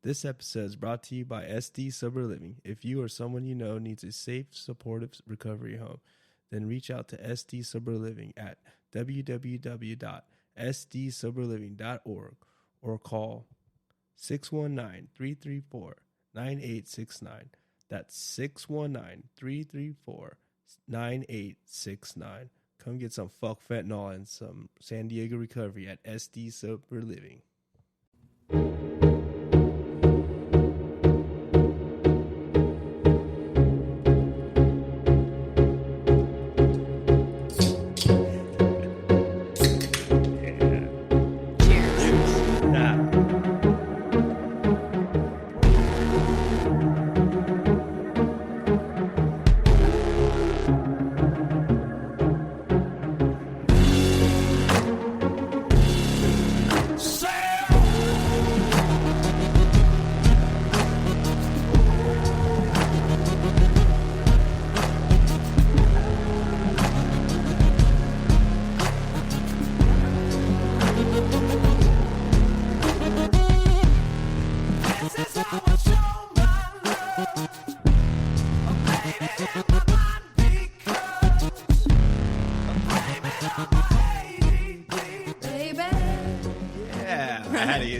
This episode is brought to you by SD Sober Living. If you or someone you know needs a safe, supportive recovery home, then reach out to SD Sober Living at www.sdsoberliving.org or call 619-334-9869. That's 619-334-9869. Come get some fuck fentanyl and some San Diego recovery at SD Sober Living.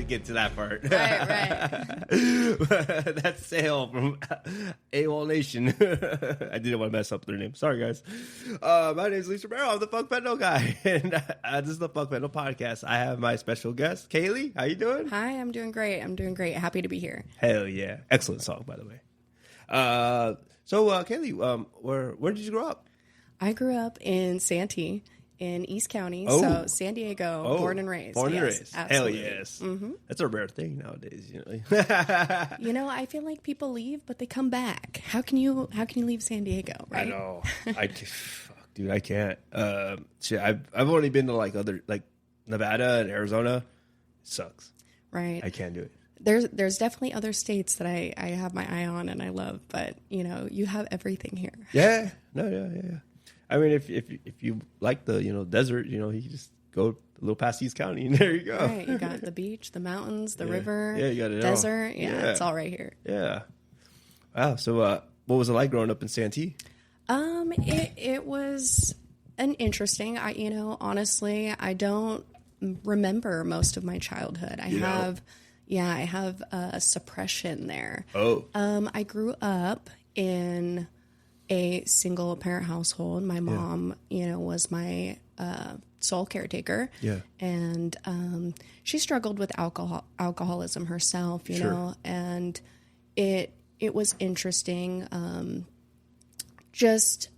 Get to that part. Right. That's Sale from AWOL Nation. I didn't want to mess up their name. Sorry, guys. My name is Lisa Romero. I'm the Fuck Fentanyl guy. And this is the Fuck Fentanyl podcast. I have my special guest, Kayleigh. How you doing? Hi, I'm doing great. Happy to be here. Hell yeah. Excellent song, by the way. Kayleigh, where did you grow up? I grew up in Santee in East County, so San Diego, born and raised. Born and raised. Absolutely. Hell yes. Mm-hmm. That's a rare thing nowadays, you know. I feel like people leave, but they come back. How can you leave San Diego, right? I know. Fuck, dude, I can't. I've only been to other Nevada and Arizona. It sucks. Right. I can't do it. There's definitely other states that I have my eye on and I love, but you have everything here. Yeah. Yeah. I mean, if you like the desert, you just go a little past East County and there you go. Right, you got the beach, the mountains, the river, you got it desert. all. Yeah, it's all right here. Yeah. Wow. So, what was it like growing up in Santee? It was an interesting. Honestly, I don't remember most of my childhood. I have a suppression there. Oh. I grew up in a single parent household. My mom, was my sole caretaker. Yeah. And she struggled with alcoholism herself, you know, and it was interesting just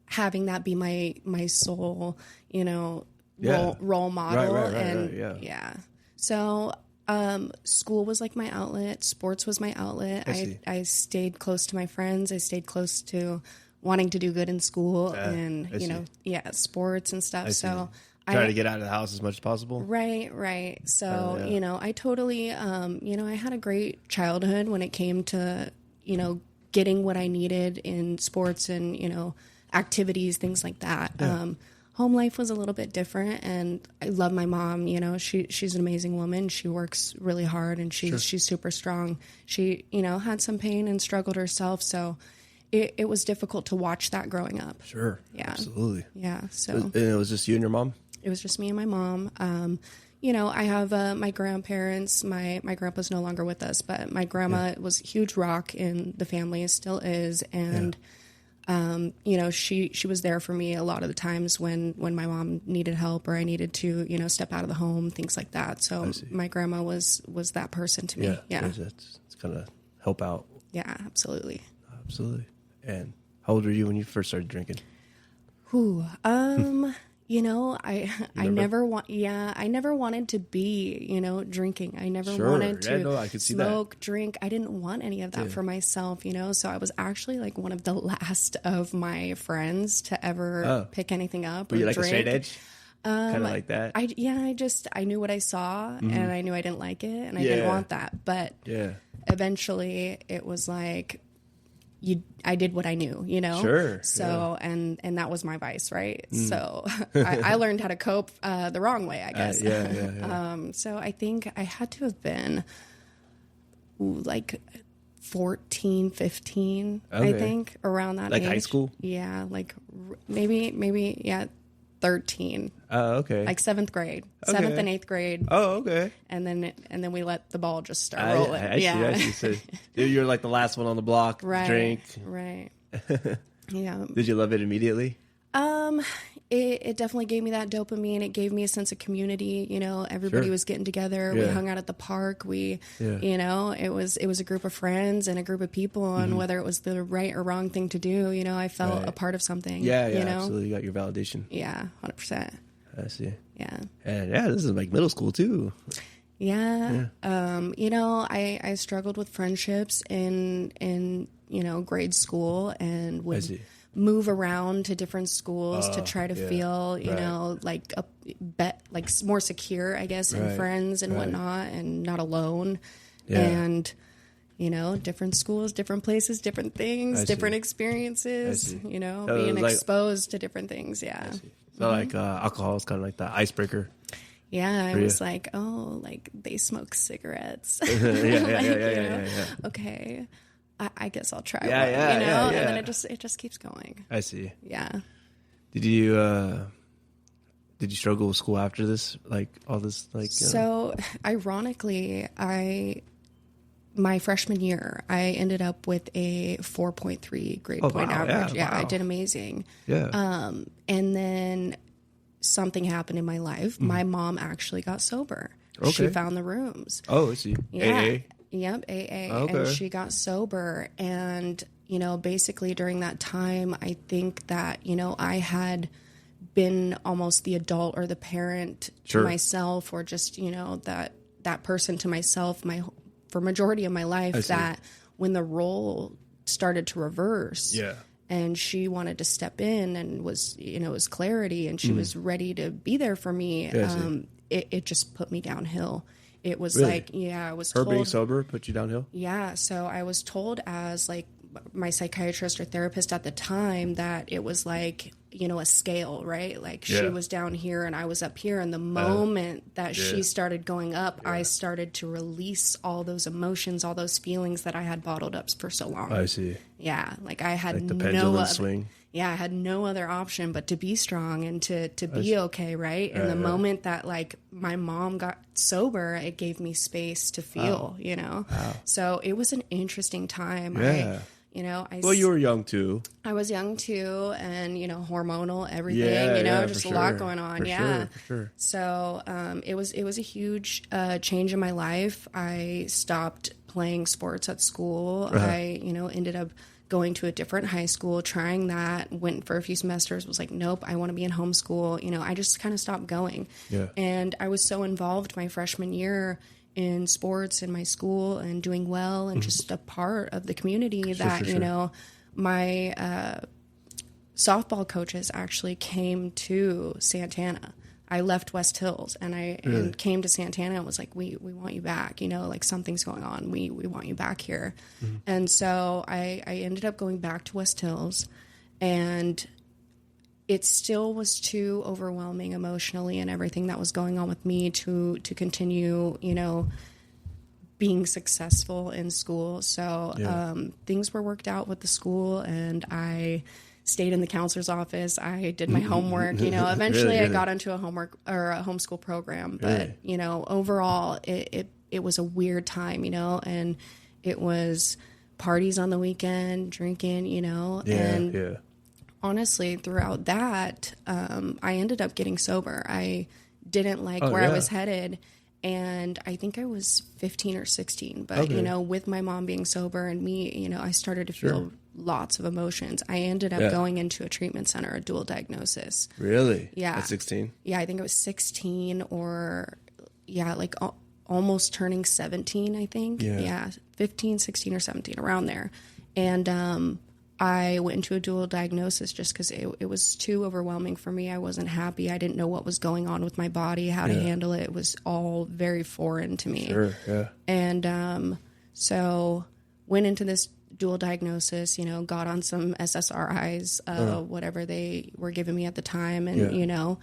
having that be my sole, role model. Right. So school was like my outlet. Sports was my outlet. I stayed close to my friends. I stayed close to wanting to do good in school and, sports and stuff. So trying to get out of the house as much as possible. Right. So, I totally, I had a great childhood when it came to, getting what I needed in sports and, activities, things like that. Yeah. Home life was a little bit different, and I love my mom. She's an amazing woman. She works really hard, and she's super strong. She, had some pain and struggled herself, so it was difficult to watch that growing up. Sure. Yeah. Absolutely. Yeah. So and it was just you and your mom? It was just me and my mom. I have my grandparents. My grandpa's no longer with us, but my grandma was a huge rock in the family, still is, and. She was there for me a lot of the times when my mom needed help or I needed to, step out of the home, things like that. So my grandma was that person to me. Yeah. It's kind of help out. Yeah, absolutely. Absolutely. And how old were you when you first started drinking? I never wanted to be, drinking. I never wanted to smoke, drink. I didn't want any of that for myself, so I was actually like one of the last of my friends to ever pick anything up. Were you like drink. a straight edge? Kind of like that? I knew what I saw and I knew I didn't like it and I didn't want that. But eventually it was like, I did what I knew, Sure. So, and that was my vice, right? So I learned how to cope the wrong way, I guess. Yeah. So I think I had to have been like 14, 15, I think, around that like age. high school. Yeah, like maybe 13. Oh, okay. Like 7th grade, Okay. 7th and 8th grade. Oh, okay. And then we let the ball just start rolling. I see. So you're like the last one on the block. Right. Drink. Right. Yeah. Did you love it immediately? It definitely gave me that dopamine. It gave me a sense of community. You know, everybody was getting together. We hung out at the park. You know, it was a group of friends and a group of people. And whether it was the right or wrong thing to do, you know, I felt a part of something. Yeah, you know? Absolutely. You got your validation. Yeah, 100%. I see. Yeah. And this is like middle school too. Yeah. You know, I struggled with friendships in you know, grade school and would move around to different schools to try to feel, you know, like like more secure, I guess, in friends and whatnot, and not alone. And, you know, different schools, different places, different things, different experiences, you know, so being exposed to different things. Yeah. So like alcohol is kind of like the icebreaker. Yeah, I was like, oh, like they smoke cigarettes. Yeah. Okay, I guess I'll try one. You know, and then it just keeps going. I see. Yeah. Did you struggle with school after this? Like all this, like so ironically, my freshman year, I ended up with a 4.3 grade point average. Yeah, I did amazing. Yeah. And then something happened in my life. My mom actually got sober. Okay. She found the rooms. Oh, I see. Yeah. AA? Yep, AA. Okay. And she got sober. And, you know, basically during that time, I think that, you know, I had been almost the adult or the parent to myself, or just, you know, that person to myself for majority of my life, that when the role started to reverse. Yeah. And she wanted to step in and was, you know, it was clarity, and she was ready to be there for me. It just put me downhill. It was like, I was told. Her being sober put you downhill? Yeah. So I was told, as like my psychiatrist or therapist at the time, that it was like, you know, a scale, right? Like she was down here and I was up here. And the moment that she started going up, I started to release all those emotions, all those feelings that I had bottled up for so long. I see. Yeah. Like I had like the pendulum swing. Yeah, I had no other option but to be strong and to be okay, right? And the moment that like my mom got sober, it gave me space to feel, you know? Wow. So it was an interesting time. Yeah. Well, you were young too. I was young too, and hormonal, everything. Just a lot going on. For sure. So it was a huge change in my life. I stopped playing sports at school. I ended up going to a different high school, trying that. Went for a few semesters. Was like, nope, I want to be in homeschool. I just kind of stopped going. Yeah. And I was so involved my freshman year in sports in my school and doing well and just a part of the community that, my softball coaches actually came to Santana. I left West Hills and came to Santana and was like, we want you back, like something's going on. We want you back here. Mm-hmm. And so I ended up going back to West Hills, and it still was too overwhelming emotionally and everything that was going on with me to continue, being successful in school. So things were worked out with the school, and I stayed in the counselor's office. I did my homework. Eventually I got into a homework or a homeschool program. But overall, it was a weird time. And it was parties on the weekend, drinking. And honestly, throughout that, I ended up getting sober. I didn't like where I was headed. And I think I was 15 or 16. But, with my mom being sober and me, I started to feel lots of emotions. I ended up going into a treatment center, a dual diagnosis. Really? Yeah. At 16? Yeah, I think it was 16 or, like almost turning 17, I think. Yeah. 15, 16 or 17, around there. And I went into a dual diagnosis just because it was too overwhelming for me. I wasn't happy. I didn't know what was going on with my body, how to handle it. It was all very foreign to me. Sure, yeah. And so went into this dual diagnosis, got on some SSRIs, whatever they were giving me at the time, and,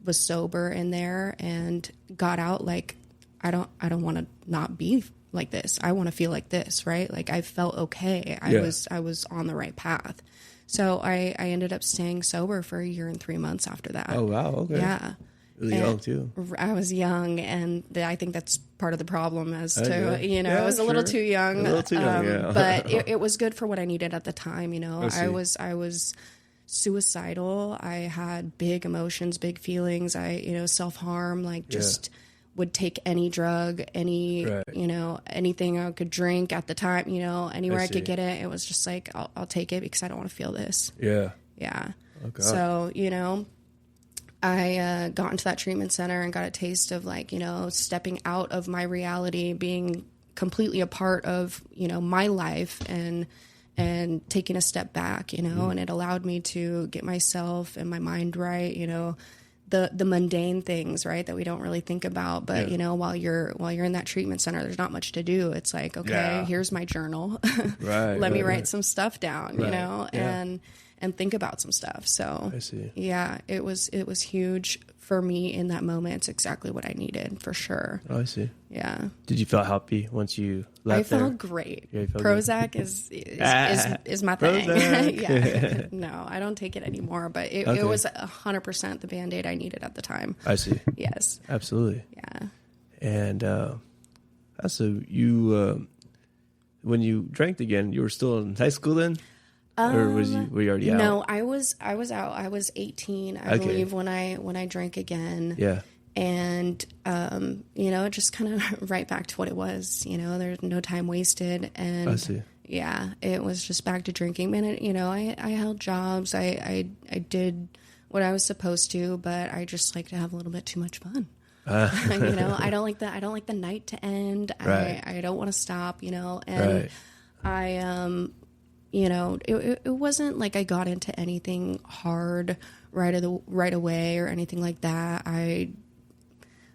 was sober in there, and got out like, I don't want to not be like this. I want to feel like this, right? Like I felt okay. I was on the right path. So I ended up staying sober for 1 year and 3 months after that. Oh, wow. Okay. Yeah. Really young, too. I was young, and I think that's part of the problem as to, Yeah, I was a little too young. A little too young, yeah. But it was good for what I needed at the time, I was suicidal. I had big emotions, big feelings. Self-harm, like just would take any drug, anything I could drink at the time, anywhere I could get it. It was just like, I'll take it because I don't want to feel this. Yeah. Yeah. Okay. So, I got into that treatment center and got a taste of stepping out of my reality, being completely a part of, my life and taking a step back, and it allowed me to get myself and my mind right, the mundane things, right, that we don't really think about. But, while you're in that treatment center, there's not much to do. It's like, okay, here's my journal. Let me write some stuff down, and think about some stuff. So I see. Yeah, it was huge for me in that moment. It's exactly what I needed for sure. Oh, I see. Yeah. Did you feel happy once you left? I felt great. Yeah, Prozac is my thing. Yeah. No, I don't take it anymore, but it was 100% the Band-Aid I needed at the time. I see. Yes. Absolutely. Yeah. And so you, when you drank again, you were still in high school then? Or were you already out? No, I was out. I was 18, I believe, when I drank again. Yeah. And it just kind of right back to what it was. There's no time wasted. And I see. Yeah, it was just back to drinking. And I held jobs. I did what I was supposed to, but I just like to have a little bit too much fun. I don't like the night to end. Right. I don't want to stop. And right. It wasn't like I got into anything hard right away or anything like that.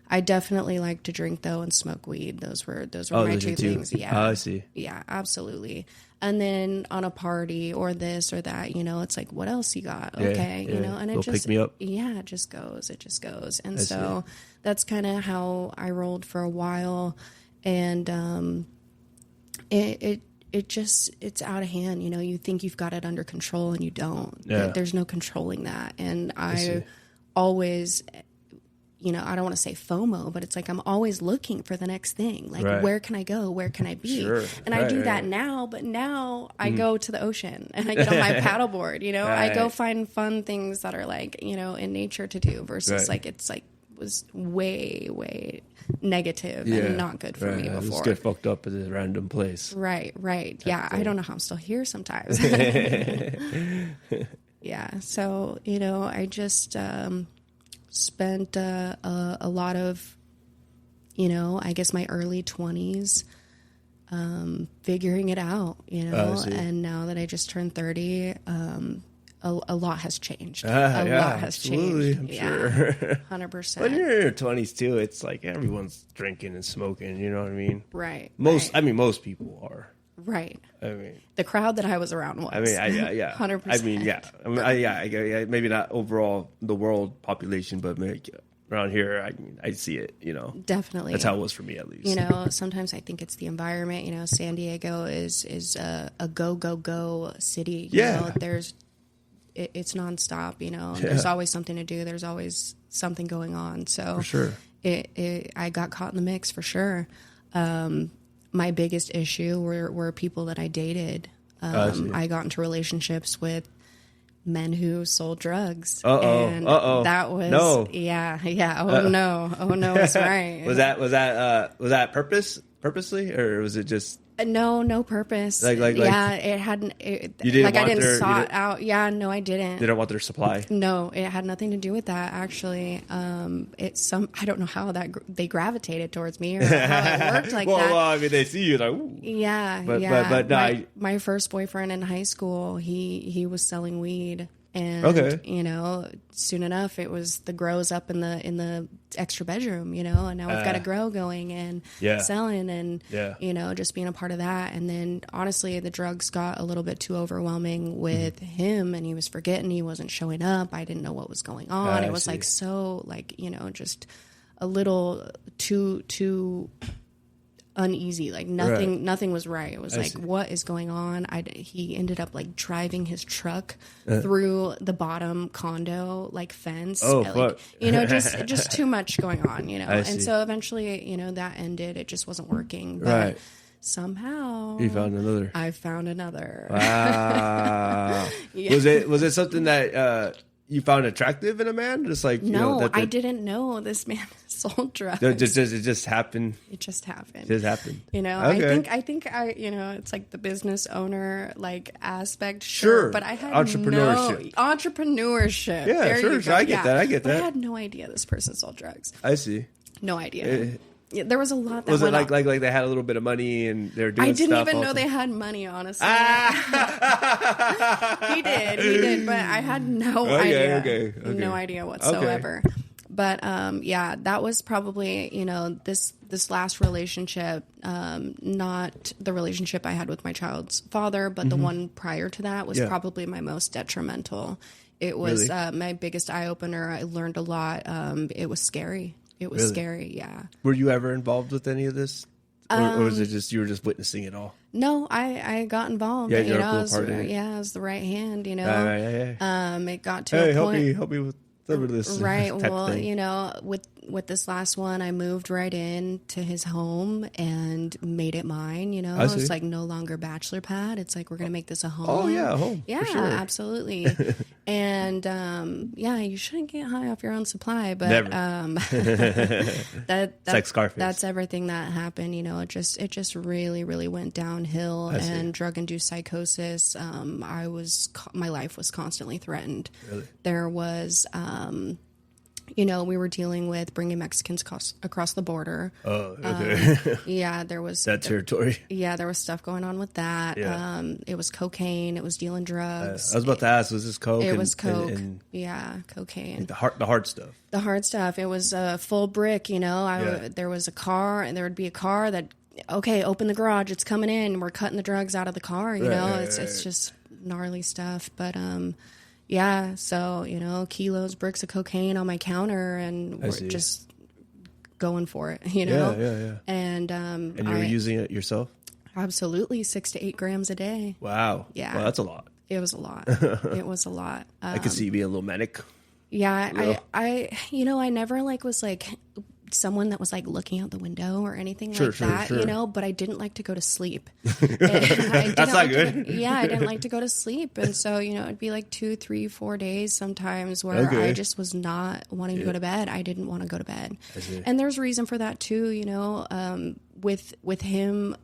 I definitely like to drink though and smoke weed. Those were my two things. Yeah. Oh, I see. Yeah, absolutely. And then on a party or this or that, it's like, what else you got? Okay. And it just, pick me up. Yeah, it just goes. And so that's kind of how I rolled for a while. And, it's out of hand. You think you've got it under control and you don't. Yeah. There's no controlling that. And I always, I don't want to say FOMO, but it's like I'm always looking for the next thing. Like, where can I go? Where can I be? Sure. And I do that now, but now I go to the ocean and I get on my paddleboard, I go find fun things that are like, in nature to do versus was way, way negative and not good for me before. Just get fucked up at a random place. Right. Yeah, I don't know how I'm still here sometimes. Yeah, so, I just spent a lot of, I guess my early 20s figuring it out, and now that I just turned 30, a lot has changed. A lot has changed. I'm sure. 100%. When you're in your 20s too, it's like everyone's drinking and smoking. You know what I mean? Right. Most people are. Right. I mean, the crowd that I was around was. 100%. Maybe not overall the world population, but around here, I see it. Definitely. That's how it was for me, at least. Sometimes I think it's the environment. San Diego is a go city. It's nonstop, There's always something to do. There's always something going on. So for sure. I got caught in the mix for sure. My biggest issue were people that I dated. I got into relationships with men who sold drugs. That was Oh no, it's right. Was that purposely, or was it just? No purpose. Like it hadn't. You didn't. I didn't saw it out. Yeah, no, I didn't. They don't want their supply. No, it had nothing to do with that. Actually, I don't know how they gravitated towards me or how it worked like that. Well, I mean, they see you like, ooh. Yeah, but no, my first boyfriend in high school, he was selling weed. And, soon enough, it was the grows up in the extra bedroom, and now we've got a grow going and selling and, just being a part of that. And then honestly, the drugs got a little bit too overwhelming with him, and he was forgetting, he wasn't showing up. I didn't know what was going on. It was just a little too uneasy. Like nothing was right. It was what is going on? He ended up like driving his truck through the bottom condo like fence. Oh, like, fuck. just too much going on, And so eventually, that ended. It just wasn't working. But somehow you found another. I found another. Wow. Yeah. Was it something that you found attractive in a man? Just like no, I didn't know this man sold drugs. It just happened. It just happened. It just happened. Okay. I think it's like the business owner like aspect. Sure. But I had entrepreneurship. Yeah, there sure. I get that. But I had no idea this person sold drugs. I see. No idea. There was a lot that was it like they had a little bit of money and they were doing stuff? I didn't even know they had money, honestly. He did, but I had no idea. Okay. No idea whatsoever. Okay. But that was probably, this last relationship, not the relationship I had with my child's father, but the one prior to that was probably my most detrimental. It was my biggest eye opener. I learned a lot. It was scary. It was scary, yeah. Were you ever involved with any of this? Or was it just, you were just witnessing it all? No, I got involved. Yeah, you're a cool part of it. Yeah, I was the right hand, It got to a point. Help me with some of this. Right, well, with this last one, I moved right in to his home and made it mine, It's like no longer bachelor pad. It's like, we're going to make this a home. Oh, yeah, a home. Yeah, sure. Absolutely. And, you shouldn't get high off your own supply, but never. It's like Scarface. That's everything that happened. It just really, really went downhill. And drug-induced psychosis. My life was constantly threatened. Really? There was, we were dealing with bringing Mexicans across the border. Oh, okay. There was that territory. Yeah, there was stuff going on with that. Yeah. It was cocaine. It was dealing drugs. I was about to ask, was this coke? It was coke. Cocaine. The hard stuff. The hard stuff. It was a full brick. There was a car, and there would be a car that. Okay, open the garage. It's coming in. We're cutting the drugs out of the car. It's just gnarly stuff, but. So, kilos, bricks of cocaine on my counter, and we're just going for it, Yeah. And you were using it yourself? Absolutely, 6 to 8 grams a day. Wow. Yeah. Well, that's a lot. It was a lot. It was a lot. I could see you being a little manic. Yeah, I never was someone that was looking out the window or anything like that, sure. But I didn't like to go to sleep. That's not good. I didn't like to go to sleep. And so, it'd be 2, 3, 4 days sometimes where I just was not wanting to go to bed. I didn't want to go to bed. And there's a reason for that too, with him,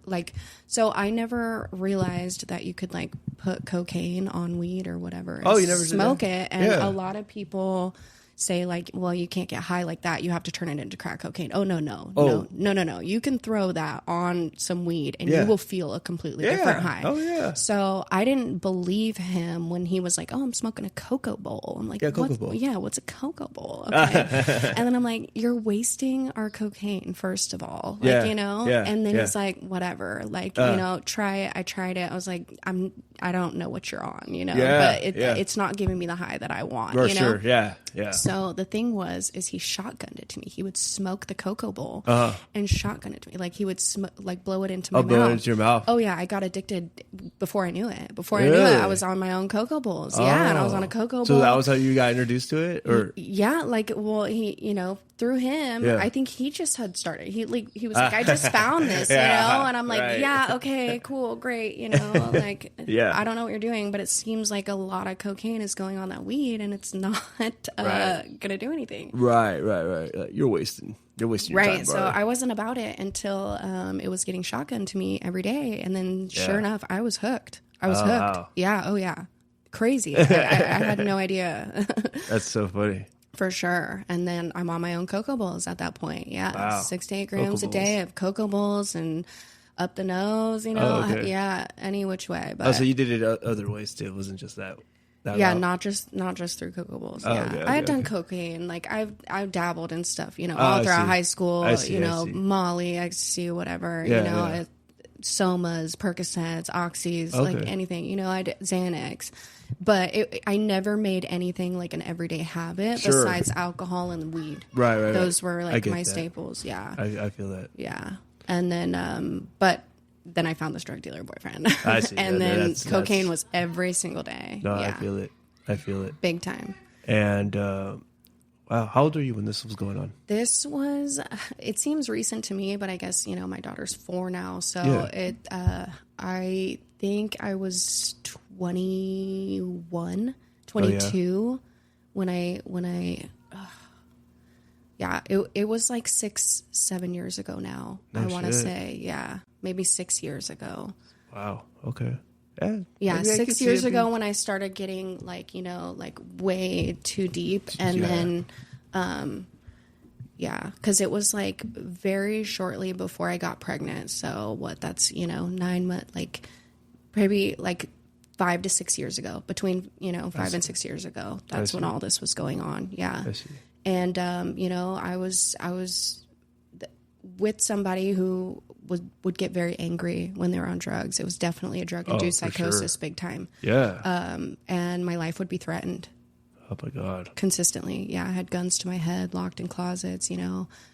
so I never realized that you could put cocaine on weed or whatever. Oh, you never smoke it. And a lot of people say well, you can't get high like that. You have to turn it into crack cocaine. Oh, no. You can throw that on some weed and you will feel a completely different high. Oh, yeah. So I didn't believe him when he was like, oh, I'm smoking a cocoa bowl. I'm like, cocoa bowl. Yeah, what's a cocoa bowl? Okay. And then I'm like, you're wasting our cocaine, first of all. And then he's like, whatever. Try it. I tried it. I was like, I don't know what you're on, but it's not giving me the high that I want, Sure. Yeah. So the thing is he shotgunned it to me. He would smoke the cocoa bowl and shotgun it to me. He would blow it into my mouth. Blow it into your mouth. Oh yeah, I got addicted before I knew it. Before I knew it, I was on my own cocoa bowls. Yeah, and I was on a cocoa bowl. So that was how you got introduced to it, or he through him, I think he just had started. He was like, I just found this, and I'm like, yeah, okay, cool, great, I don't know what you're doing, but it seems like a lot of cocaine is going on that weed, and it's not gonna do anything. Right. You're wasting your time, right. So I wasn't about it until it was getting shotgunned to me every day, and then sure enough, I was hooked. Hooked. Wow. Yeah. Oh yeah. Crazy. I had no idea. That's so funny. For sure. And then I'm on my own cocoa bowls at that point. Yeah. Wow. 6 to 8 grams a day of cocoa bowls and up the nose, Yeah. Any which way. But so you did it other ways too. It wasn't just that. Yeah. Not just through cocoa bowls. Yeah. Okay, I had done cocaine. I've dabbled in stuff, all throughout high school, Molly, ecstasy, whatever, Somas, Percocets, Oxys, anything, I did Xanax. But I never made anything like an everyday habit besides alcohol and weed. Right. Those were my staples. Yeah. I feel that. Yeah. And then, but then I found this drug dealer boyfriend. I see. And then cocaine was every single day. No, yeah. I feel it. Big time. And, wow, how old were you when this was going on? This was, it seems recent to me, but I guess, my daughter's 4 now. So I think I was 21, 22 when I it was like 6-7 years ago now. No I want to shit. say, maybe 6 years ago. Wow. Okay. Yeah, 6 years ago when I started getting like way too deep. And then, because it was like very shortly before I got pregnant. So that's, 9 months, like maybe like 5 to 6 years ago, between, 5 and 6 years ago. That's when all this was going on. Yeah. I see. And, I was with somebody who would get very angry when they were on drugs. It was definitely a drug-induced psychosis, big time. Yeah. And my life would be threatened. Oh my God. Consistently. Yeah. I had guns to my head, locked in closets,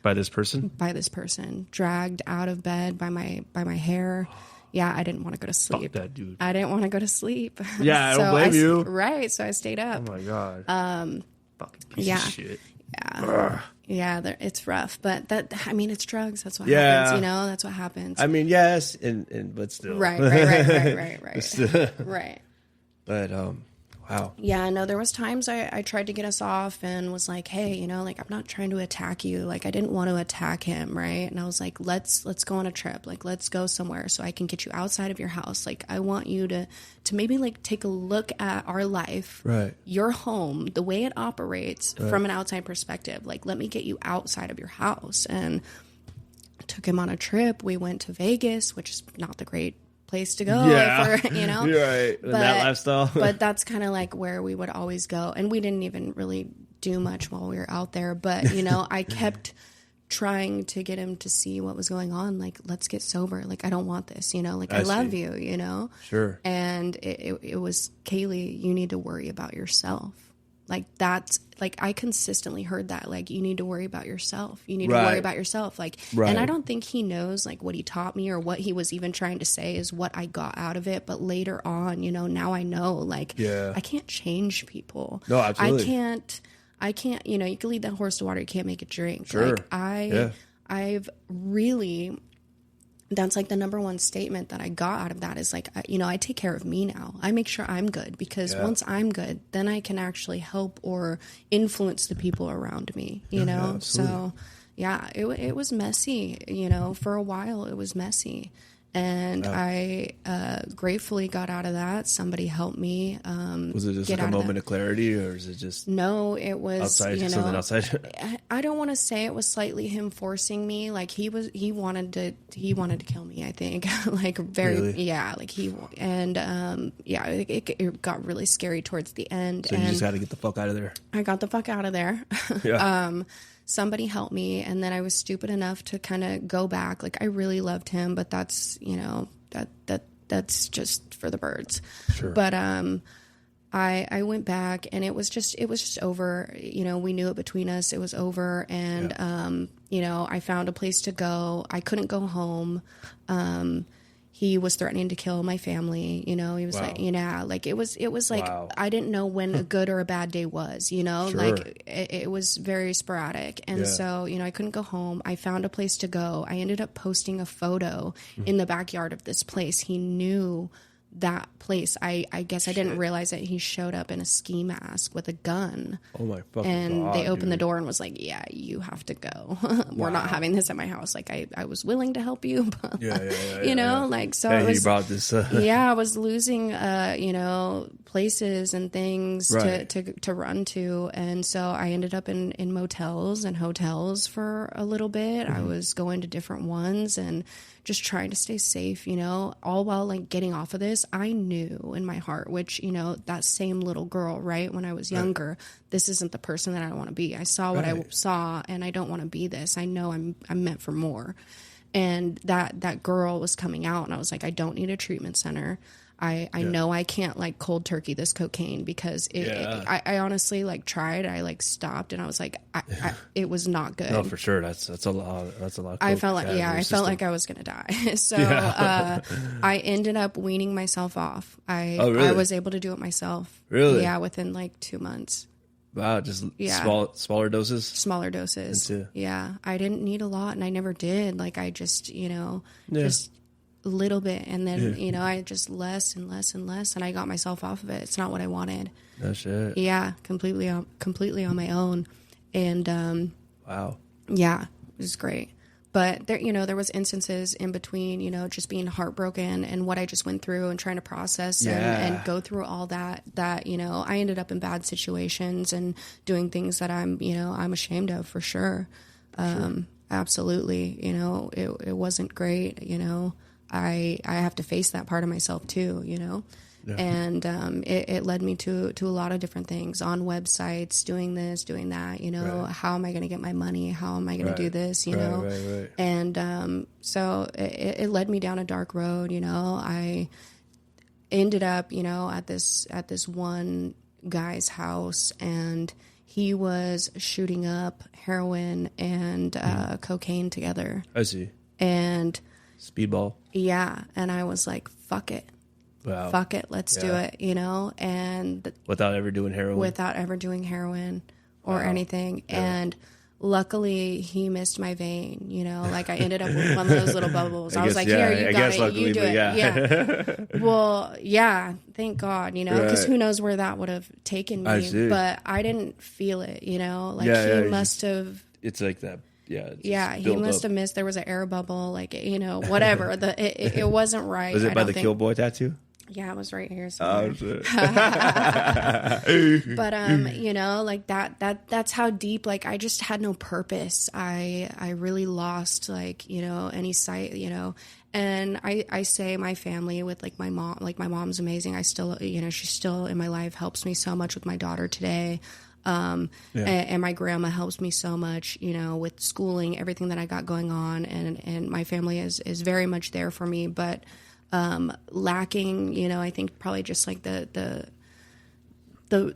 By this person? By this person. Dragged out of bed by my hair. Yeah, I didn't want to go to sleep. Fuck that dude. I didn't want to go to sleep. Yeah, I don't blame you. Right. So I stayed up. Oh my God. Fucking piece of shit. Yeah. Yeah, it's rough, but it's drugs. That's what happens, that's what happens. I mean, yes, but still. Right. Right. But, wow. Yeah, no, there was times I tried to get us off and was like, hey, I'm not trying to attack you. Like, I didn't want to attack him, right? And I was like, let's go on a trip. Like, let's go somewhere so I can get you outside of your house. Like, I want you to maybe, like, take a look at our life, right? Your home, the way it operates from an outside perspective. Like, let me get you outside of your house. And took him on a trip. We went to Vegas, which is not the great place to go, You're right. But, that lifestyle. But that's kind of like where we would always go. And we didn't even really do much while we were out there. But, I kept trying to get him to see what was going on. Like, let's get sober. Like, I don't want this, like, I love you, Sure. And it was, Kayleigh, you need to worry about yourself. Like, that's, like, I consistently heard that, like, you need to worry about yourself. You need to worry about yourself. Like, and I don't think he knows, like, what he taught me or what he was even trying to say is what I got out of it. But later on, now I know, like, I can't change people. No, absolutely. I can't, you can lead that horse to water. You can't make it drink. Sure. Like, I've really, that's like the number one statement that I got out of that is like, I take care of me now. I make sure I'm good because once I'm good, then I can actually help or influence the people around me, know? So it was messy, for a while it was messy. And I gratefully got out of that. Somebody helped me. Was it just like a moment of clarity, or is it just no? It was outside, something outside. I don't want to say it was slightly him forcing me. Like he wanted to kill me. I think like it got really scary towards the end. So you just got to get the fuck out of there. I got the fuck out of there. Yeah. Somebody helped me, and then I was stupid enough to kind of go back. Like I really loved him, but that's that's just for the birds. Sure. But I went back, and it was just over. We knew it between us. It was over, and I found a place to go. I couldn't go home. He was threatening to kill my family. He was like, it was like, I didn't know when a good or a bad day was, Sure. like it was very sporadic. And so, I couldn't go home. I found a place to go. I ended up posting a photo in the backyard of this place. He knew that place. I guess I didn't realize that he showed up in a ski mask with a gun. Oh my fucking and God, they opened dude. the door and was like, yeah, you have to go. We're not having this at my house. Like I was willing to help you, but like, so hey, it was, he brought this I was losing places and things to run to. And so I ended up in motels and hotels for a little bit. I was going to different ones and just trying to stay safe, all while like getting off of this. I knew in my heart, which, that same little girl, right, when I was younger, this isn't the person that I want to be. I saw what I saw, and I don't want to be this. I know I'm meant for more. And that girl was coming out, and I was like, I don't need a treatment center. I know I can't like cold turkey this cocaine because I honestly like tried. I like stopped and I was like, it was not good. No, for sure. That's a lot. That's a lot. Of I felt like, I felt like I was going to die. So, I ended up weaning myself off. Really? I was able to do it myself. Really? Yeah. Within like 2 months. Wow. Just smaller doses. Smaller doses. Yeah. I didn't need a lot and I never did. Like I just, just a little bit. And then, I just less and less and less. And I got myself off of it. It's not what I wanted. No shit. Yeah. Completely on my own. And, wow. Yeah, it was great. But there was instances in between, just being heartbroken and what I just went through and trying to process and go through all that, I ended up in bad situations and doing things that I'm ashamed of for sure. Absolutely. It wasn't great. I have to face that part of myself too, Yeah. And it led me to a lot of different things on websites, doing this, doing that, how am I going to get my money? How am I going to do this, Right. And so it led me down a dark road, I ended up, at this one guy's house and he was shooting up heroin and cocaine together. I see. And speedball. Yeah. And I was like, fuck it. Wow. Fuck it, let's do it, and without ever doing heroin or anything. Yeah. And luckily he missed my vein, like I ended up with one of those little bubbles. I was like, here, you got it, you do it. Yeah. Well, yeah, thank God, because who knows where that would have taken me, but I didn't feel it, like he must have. It's like that. Yeah, he must have missed. There was an air bubble, like whatever. It wasn't right. Was it by the Killboy tattoo? Yeah, it was right here somewhere. Oh shit! But like that's how deep. Like I just had no purpose. I really lost any sight. And I say my family with like my mom. Like my mom's amazing. I still she's still in my life. Helps me so much with my daughter today. And my grandma helps me so much, with schooling, everything that I got going on, and my family is very much there for me, but lacking, I think probably just like the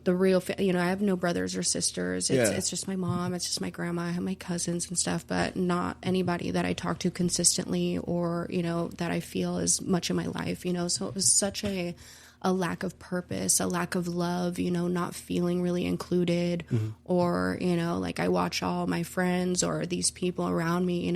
real, I have no brothers or sisters. It's just my mom, it's just my grandma, I have my cousins and stuff, but not anybody that I talk to consistently or, that I feel is much in my life, so it was such a lack of purpose, a lack of love, not feeling really included, or, like I watch all my friends or these people around me,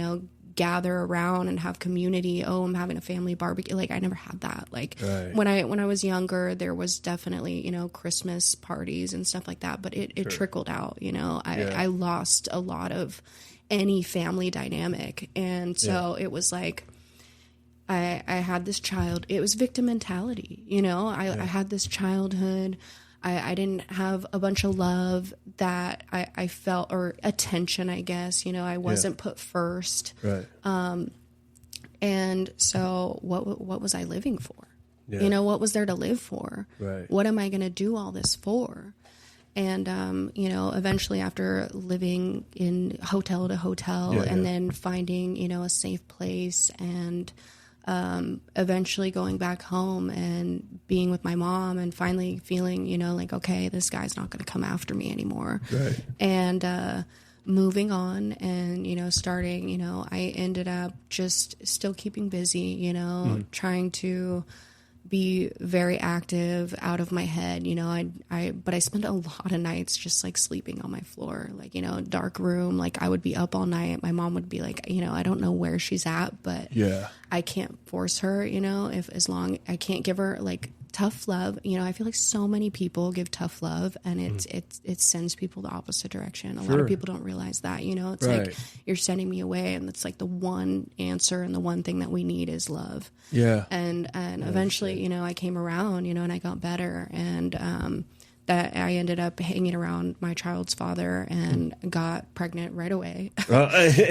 gather around and have community. Oh, I'm having a family barbecue. Like I never had that. Like when I was younger, there was definitely, Christmas parties and stuff like that, but it trickled out, I lost a lot of any family dynamic. And so it was like, I had this child. It was victim mentality. I had this childhood. I didn't have a bunch of love that I felt, or attention, I guess. I wasn't put first. Right. And so what was I living for? Yeah. What was there to live for? Right. What am I going to do all this for? And, eventually after living in hotel to hotel and then finding, a safe place and eventually going back home and being with my mom and finally feeling, like, okay, this guy's not going to come after me anymore. Right. And moving on and, starting, I ended up just still keeping busy, trying to be very active out of my head. But I spent a lot of nights just like sleeping on my floor, like, dark room. Like I would be up all night. My mom would be like, I don't know where she's at, but I can't force her, if as long I can't give her like tough love. I feel like so many people give tough love and it sends people the opposite direction. A lot of people don't realize that, it's like you're sending me away and it's like the one answer and the one thing that we need is love. Yeah. And eventually, I came around, and I got better and, that I ended up hanging around my child's father and got pregnant right away,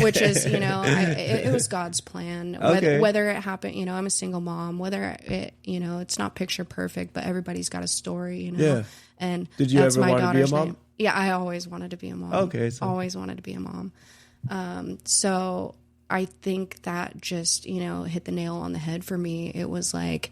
which is, it was God's plan. Whether it happened, I'm a single mom, whether it, it's not picture perfect, but everybody's got a story, Yeah. And did you that's ever my want to be a daughter's mom? name. Yeah, I always wanted to be a mom. Okay. So. Always wanted to be a mom. So I think that just, hit the nail on the head for me. It was like,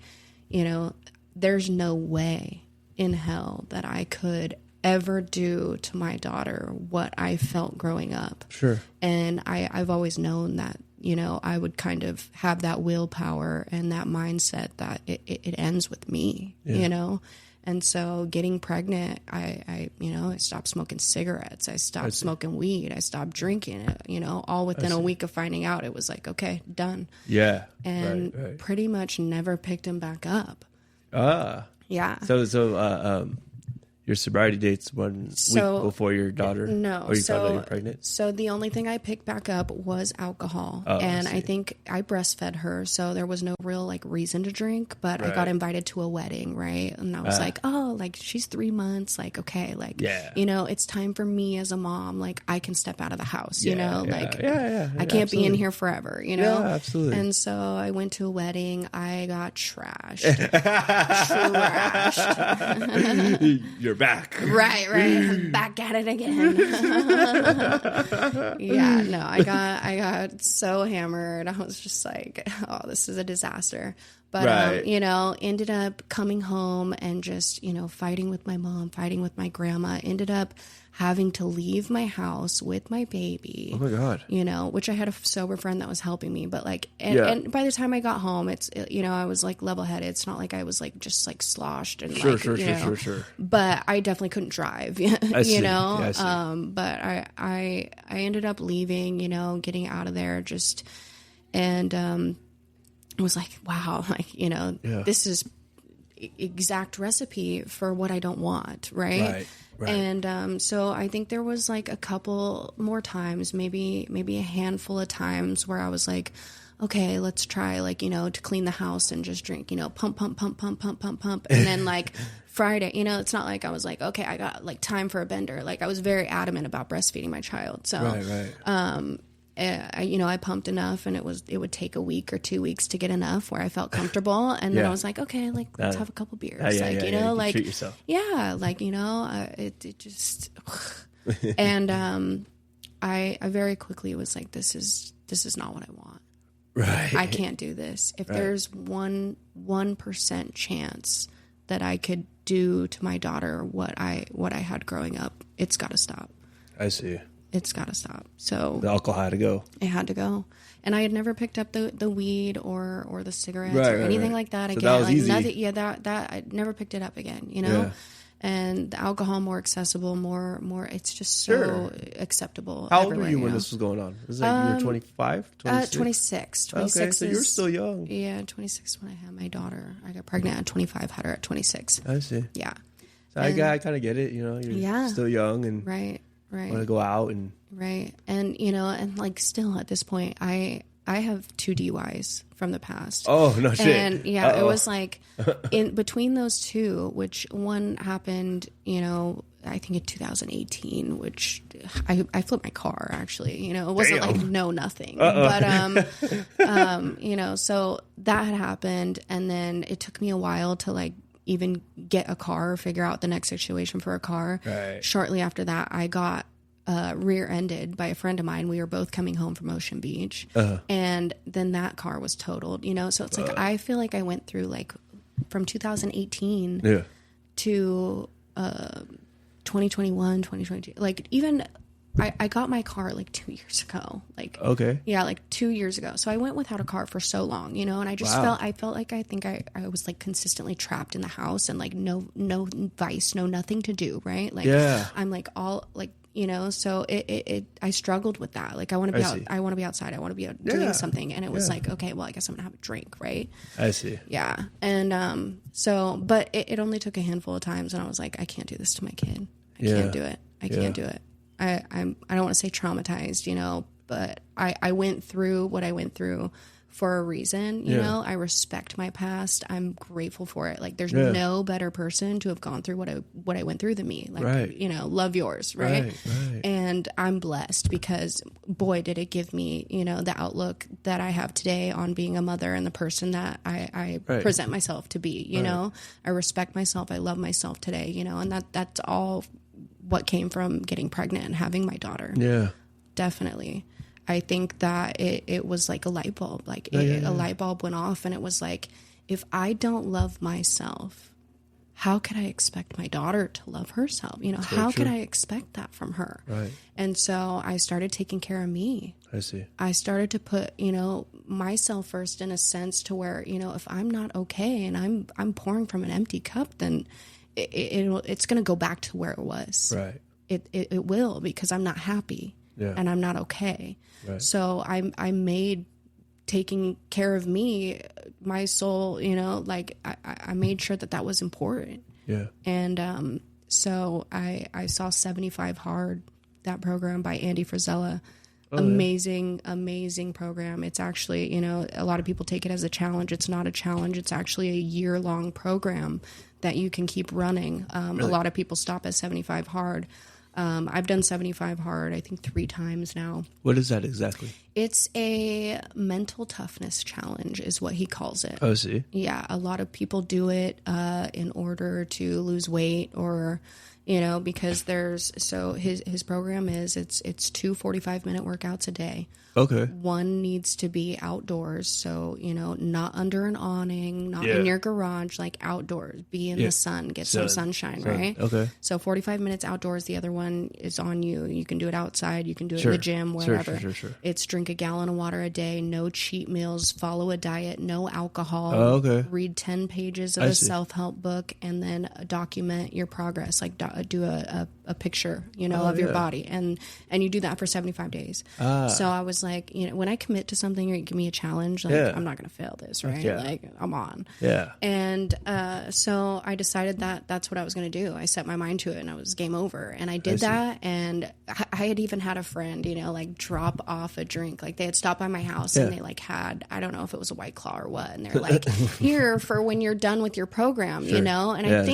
there's no way in hell that I could ever do to my daughter what I felt growing up. Sure. And I've always known that, I would kind of have that willpower and that mindset that it ends with me, And so getting pregnant, I stopped smoking cigarettes. I stopped smoking weed. I stopped drinking, all within a week of finding out. It was like, okay, done. Yeah. And pretty much never picked him back up. Yeah. So your sobriety date's 1 week before your daughter? No. Or you found out you're pregnant? So the only thing I picked back up was alcohol. And I think I breastfed her, so there was no real reason to drink, but I got invited to a wedding, right? And I was she's 3 months, okay, it's time for me as a mom, I can step out of the house, I can't absolutely. be in here forever, Yeah, absolutely. And so I went to a wedding, I got trashed. You're back. Right. I'm back at it again. Yeah, no, I got so hammered. I was just like, oh, this is a disaster. But, ended up coming home and just, fighting with my mom, fighting with my grandma, ended up having to leave my house with my baby. Oh my God. Which I had a sober friend that was helping me. But and by the time I got home, it's, I was level headed. It's not like I was just sloshed and Sure. But I definitely couldn't drive, I see. But I ended up leaving, getting out of there and I was like, wow, this is exact recipe for what I don't want. Right. And so I think there was a couple more times, maybe a handful of times where I was like, okay, let's try to clean the house and just drink, pump. And then Friday, it's not like I was like, okay, I got time for a bender. I was very adamant about breastfeeding my child. So, I pumped enough, and it would take a week or 2 weeks to get enough where I felt comfortable, and then I was like, okay, let's have a couple beers, treat yourself. It just, and I very quickly was like, this is not what I want. Right. I can't do this. If there's 1% chance that I could do to my daughter what I had growing up, it's got to stop. I see. It's got to stop. So the alcohol had to go. It had to go. And I had never picked up the weed or the cigarettes or anything like that again. So that was easy. Nothing, that I never picked it up again, Yeah. And the alcohol more accessible, more it's just so acceptable. How old were you when this was going on? Was it you were 25? 26. 26. Okay, so you're still young. Yeah, 26 when I had my daughter. I got pregnant at 25, had her at 26. I see. Yeah. So I kind of get it, you're still young and right. want to go out and and and still at this point I have 2 DUIs from the past. Oh no shit! And it was in between those two, which one happened, I think in 2018, which I flipped my car actually. It wasn't nothing, but so that had happened, and then it took me a while to even get a car or figure out the next situation for a car. Right. Shortly after that, I got rear-ended by a friend of mine. We were both coming home from Ocean Beach, and then that car was totaled. So it's I feel like I went through from 2018 to 2021, 2022. Even I got my car 2 years ago. Okay. Yeah, 2 years ago. So I went without a car for so long, and I just felt like I was consistently trapped in the house and no vice, no nothing to do, right? I'm all so I struggled with that. I want to be out, I want to be outside, I want to be out doing something, and it was okay, well, I guess I'm gonna have a drink, right? I see. Yeah. And but it only took a handful of times, and I was like, I can't do this to my kid. I can't do it. I can't do it. I don't want to say traumatized, but I went through what I went through for a reason, I respect my past. I'm grateful for it. There's no better person to have gone through what I went through than me. Love yours, right? And I'm blessed because boy, did it give me, the outlook that I have today on being a mother and the person that I present myself to be, I respect myself. I love myself today, and that's all what came from getting pregnant and having my daughter. Yeah, definitely. I think that it was like a light bulb. A light bulb went off, and it was if I don't love myself, how could I expect my daughter to love herself? You know, how could I expect that from her? Right. And so I started taking care of me. I see. I started to put, you know, myself first in a sense to where, you know, if I'm not okay and I'm pouring from an empty cup, then it's going to go back to where it was. Right. It will, because I'm not happy and I'm not okay. Right. So I made taking care of me, my soul, you know, like I made sure that was important. Yeah. And so I saw 75 Hard, that program by Andy Frisella. Amazing program. It's actually, you know, a lot of people take it as a challenge. It's not a challenge. It's actually a year-long program that you can keep running. Really? A lot of people stop at 75 Hard. I've done 75 Hard, I think 3 times now. What is that exactly? It's a mental toughness challenge is what he calls it. Oh, see. Yeah, a lot of people do it in order to lose weight, or, you know, because his program is it's 2 45-minute workouts a day. Okay. One needs to be outdoors, so, you know, not under an awning, not in your garage, like outdoors. Be in the sun, get some sunshine, right? Okay. So 45 minutes outdoors. The other one is on you. You can do it outside. You can do it in the gym, wherever. Sure. It's drink a gallon of water a day, no cheat meals, follow a diet, no alcohol. Oh, okay. Read 10 pages of a self-help book, and then document your progress. Like do a picture, you know, of your body, and you do that for 75 days. So I was like, you know, when I commit to something or you give me a challenge, like I'm not going to fail this, right? Like I'm on. Yeah. And so I decided that that's what I was going to do. I set my mind to it, and I was game over. And I did that. And I had even had a friend, you know, like drop off a drink. Like they had stopped by my house and they like had, I don't know if it was a White Claw or what. And they're like, here for when you're done with your program, you know? And I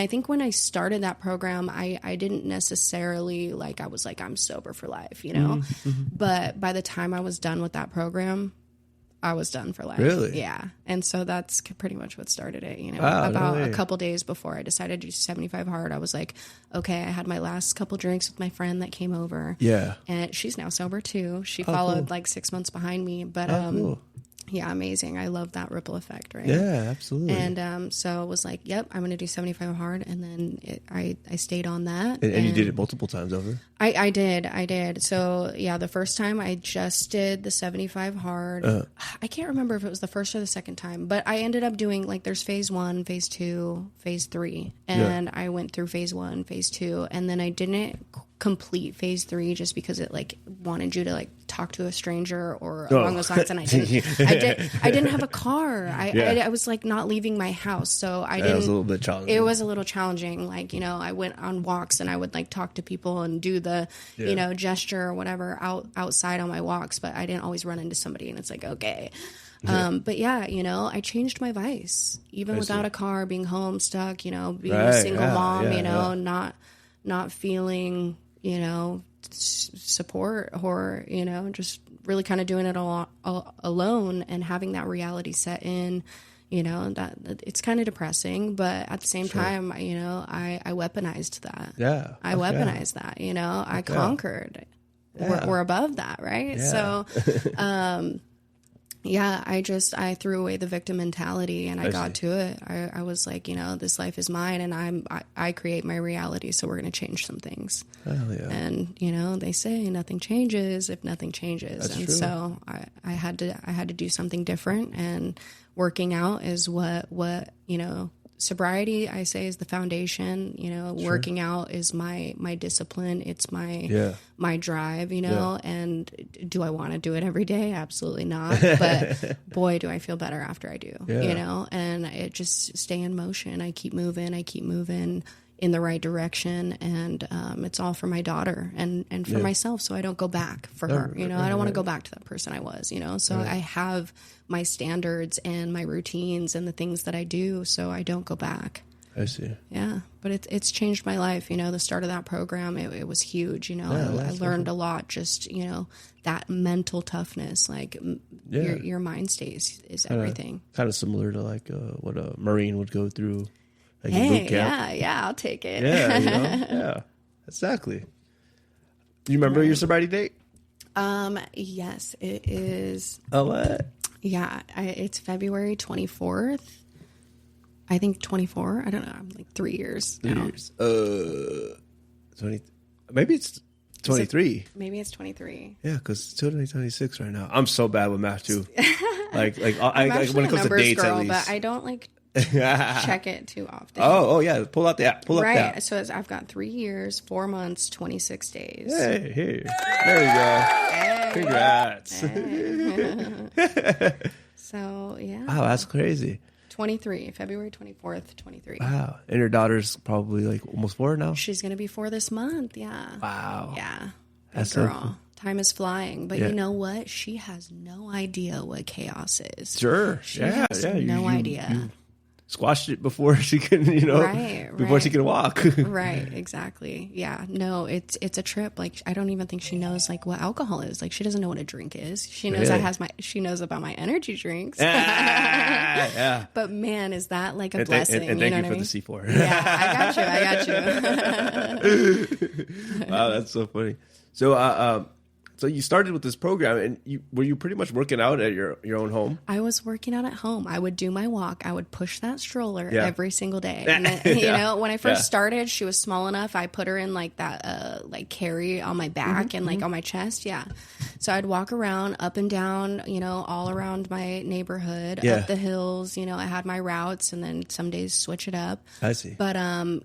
think when I started that program, I didn't necessarily I was like, I'm sober for life, you know? Mm-hmm. But by the time I was done with that program, I was done for life. Really? Yeah. And so that's pretty much what started it, you know. Wow, about a couple days before I decided to do 75 Hard, I was like, okay, I had my last couple drinks with my friend that came over. Yeah. And she's now sober too. She followed like 6 months behind me. But cool. Yeah, amazing. I love that ripple effect, right? Yeah, absolutely. And so I was like, yep, I'm going to do 75 Hard. And then I stayed on that. And you did it multiple times over? I did. So, yeah, the first time I just did the 75 Hard. I can't remember if it was the first or the second time, but I ended up doing, like, there's phase 1, phase 2, phase 3. And I went through phase 1, phase 2, and then I didn't complete phase 3 just because it like wanted you to like talk to a stranger or along those lines, and I didn't have a car. I was like not leaving my house, so I didn't. It was a little bit challenging. It was a little challenging. Like, you know, I went on walks and I would like talk to people and do the you know, gesture or whatever outside on my walks, but I didn't always run into somebody, and it's like, okay. But yeah, you know, I changed my vice even without a car, being home stuck, you know, being a single mom, you know, not feeling, you know, support, or, you know, just really kind of doing it all alone, and having that reality set in, you know, that it's kind of depressing, but at the same time, you know, I weaponized that. Yeah. I weaponized that, you know, I conquered. We're above that, right? Yeah. So, yeah, I threw away the victim mentality, and I got to it. I was like, you know, this life is mine, and I create my reality, so we're going to change some things. Hell yeah. And, you know, they say nothing changes if nothing changes. That's true. So I had to do something different, and working out is what, you know, sobriety, I say, is the foundation. You know, working out is my discipline. It's my drive, you know, and do I want to do it every day? Absolutely not. But boy, do I feel better after I do, you know, and it just stay in motion. I keep moving in the right direction. And it's all for my daughter and for myself. So I don't go back for her, you know, I don't want to go back to that person I was, you know, so I have my standards and my routines and the things that I do, so I don't go back. I see. Yeah, but it's changed my life. You know, the start of that program, it was huge. You know, I learned a lot. Just, you know, that mental toughness, like your mind stays is everything. Kind of similar to like what a Marine would go through. Like boot camp. Yeah, I'll take it. Yeah, you know? Yeah, exactly. You remember your sobriety date? Yes, it is. Oh, what? Yeah, it's February 24th. I think 24. I don't know. I'm like 3 years now. 3 years. 20. Maybe it's 23. Maybe it's 23. Yeah, because it's 2026 right now. I'm so bad with math too. like I'm when it comes to dates, girl, at least. But I don't like check it too often. Oh yeah, pull out the app. Pull up right. the app. So I've got 3 years, 4 months, 26 days. Hey, there you go. Hey. Congrats. Hey. So yeah. Wow, that's crazy. 23, February 24th, 23. Wow, and your daughter's probably like almost 4 now. She's gonna be 4 this month. Yeah. Wow. Yeah. That's girl. so cool. Time is flying, but you know what? She has no idea what chaos is. Sure. She has no idea. You squashed it before she can, before she can walk. Right, exactly. Yeah, no, it's a trip. Like, I don't even think she knows like what alcohol is. Like, she doesn't know what a drink is. She knows she knows about my energy drinks. Yeah. But man, is that like a blessing? And thank you for the C4. Yeah, I got you. Wow, that's so funny. So you started with this program, and were you pretty much working out at your own home? I was working out at home. I would do my walk. I would push that stroller every single day. And then, when I first started, she was small enough. I put her in like that, like carry on my back and like on my chest. Yeah. So I'd walk around up and down, all around my neighborhood, up the hills. I had my routes, and then some days switch it up. I see. But and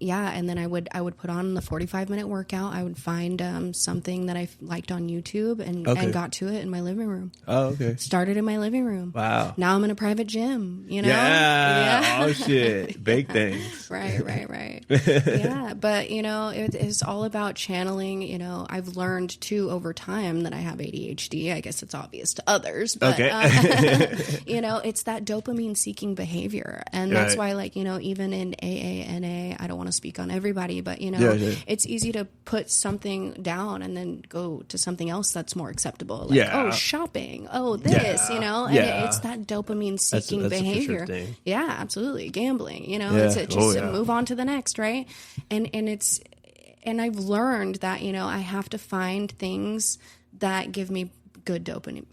then I would put on the 45-minute workout. I would find something that I liked on YouTube. And got to it in my living room. Oh, okay. Started in my living room. Wow. Now I'm in a private gym, Yeah. Oh, shit. Big things. Right. Yeah. But, it's all about channeling. I've learned, too, over time that I have ADHD. I guess it's obvious to others. But, it's that dopamine-seeking behavior. And that's why, like, even in AA, I don't want to speak on everybody, but, it's easy to put something down and then go to something else that's more acceptable. Like, shopping. Oh, this, and it's that dopamine-seeking behavior. Sure. Yeah, absolutely. Gambling, it's just move on to the next, right? And I've learned that, I have to find things that give me good dopamine.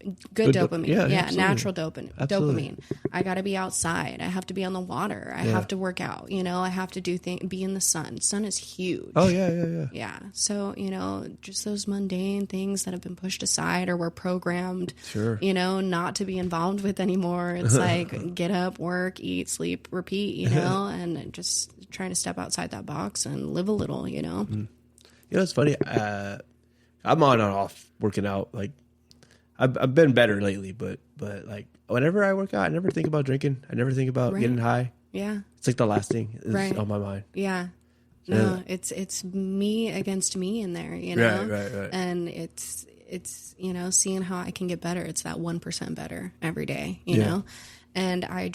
Yeah, natural dopamine. I got to be outside. I have to be on the water. I have to work out. I have to be in the sun. Sun is huge. Oh, yeah. Yeah. So, just those mundane things that have been pushed aside or were programmed, not to be involved with anymore. It's like get up, work, eat, sleep, repeat, and just trying to step outside that box and live a little, It's funny. I'm on and off working out. Like, I've been better lately, but like whenever I work out, I never think about drinking. I never think about getting high. Yeah. It's like the last thing is on my mind. Yeah. No, it's me against me in there, Right. And it's seeing how I can get better. It's that 1% better every day, you know? And I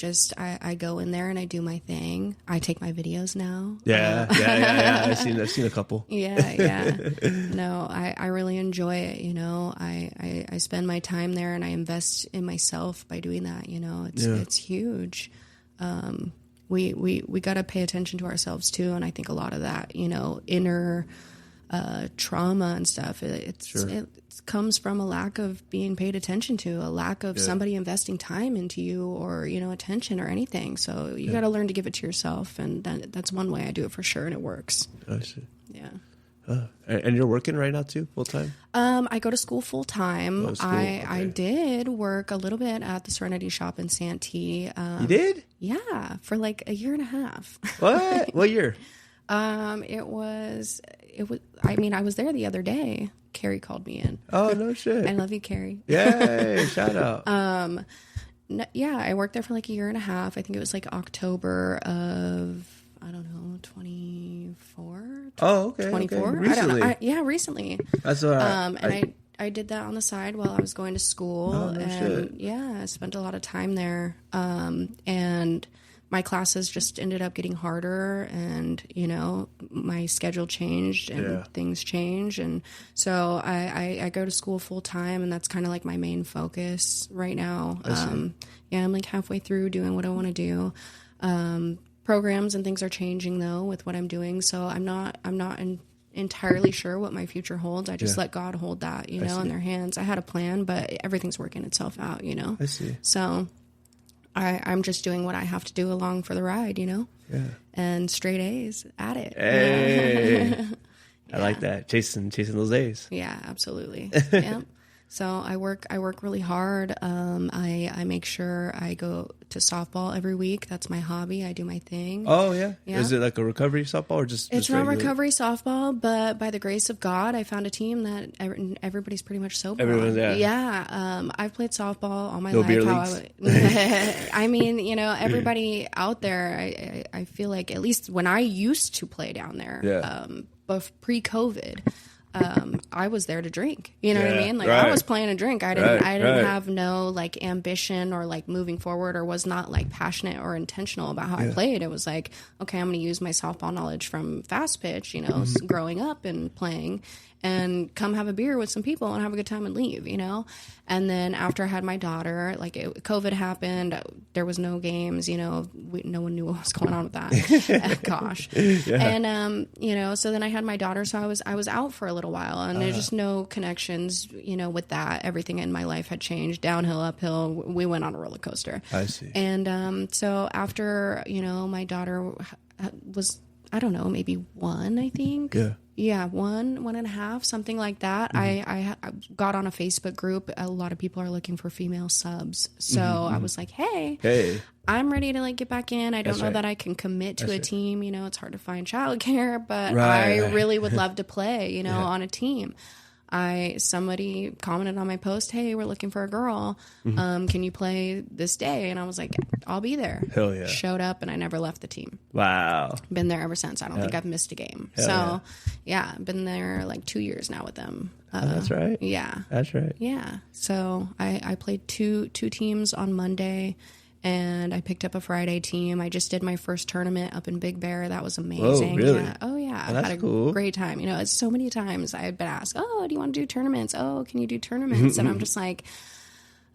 go in there and I do my thing. I take my videos now. Yeah. I've seen a couple. Yeah. No, I really enjoy it. I spend my time there and I invest in myself by doing that. It's huge. We got to pay attention to ourselves too. And I think a lot of that, inner trauma and stuff, it comes from a lack of being paid attention to, a lack of somebody investing time into you or, attention or anything. So you got to learn to give it to yourself. And that's one way I do it for sure. And it works. I see. Yeah. And you're working right now too, full time? I go to school full time. I did work a little bit at the Serenity Shop in Santee. You did? Yeah, for like a year and a half. What? What year? It was. I was there the other day. Carrie called me in. Oh, no shit. I love you, Carrie. Yay! Shout out. I worked there for like a year and a half. I think it was like October of 24. Oh, okay. 24. Okay. Recently. I don't know. Recently. That's all right. I did that on the side while I was going to school. Oh, no shit. Yeah, I spent a lot of time there. And my classes just ended up getting harder, and my schedule changed and things changed, and so I go to school full time, and that's kind of like my main focus right now. I'm like halfway through doing what I want to do. Programs and things are changing though with what I'm doing, so I'm not entirely sure what my future holds. I just let God hold that, in their hands. I had a plan, but everything's working itself out, I see. So I'm just doing what I have to do along for the ride, Yeah. And straight A's at it. Hey. I like that. Chasing those A's. Yeah, absolutely. Yeah. So I work really hard. I make sure I go to softball every week. That's my hobby. I do my thing. Oh yeah. Is it like a recovery softball or just? It's not recovery softball, but by the grace of God, I found a team that everybody's pretty much sober. Everyone's I've played softball all my no life. Beer leagues. I mean, everybody out there. I feel like at least when I used to play down there, pre-COVID. I was there to drink. You know what I mean? Like I was playing to drink. I didn't have no like ambition or like moving forward, or was not like passionate or intentional about how I played. It was like, okay, I'm going to use my softball knowledge from fast pitch, growing up and playing, and come have a beer with some people and have a good time and leave, And then after I had my daughter, like COVID happened, there was no games, no one knew what was going on with that. Gosh. And, so then I had my daughter, so I was out for a little while, and there's just no connections, with that. Everything in my life had changed, downhill, uphill. We went on a roller coaster. I see. And so after, my daughter was, I don't know, maybe one, I think. Yeah, 1.5, something like that. I got on a Facebook group. A lot of people are looking for female subs. So I was like, hey, I'm ready to like get back in. I don't know that I can commit to a team. It's hard to find childcare, but I really would love to play, on a team. Somebody commented on my post, hey, we're looking for a girl. Can you play this day? And I was like, I'll be there. Hell yeah. Showed up, and I never left the team. Wow. Been there ever since. I don't think I've missed a game. Been there like 2 years now with them. That's right. Yeah. That's right. Yeah. So I played two teams on Monday, and I picked up a Friday team. I just did my first tournament up in Big Bear. That was amazing. Oh, really? Yeah. Oh, yeah. Oh, that's had a cool. great time. It's so many times I've been asked, oh, do you want to do tournaments? Oh, can you do tournaments? And I'm just like,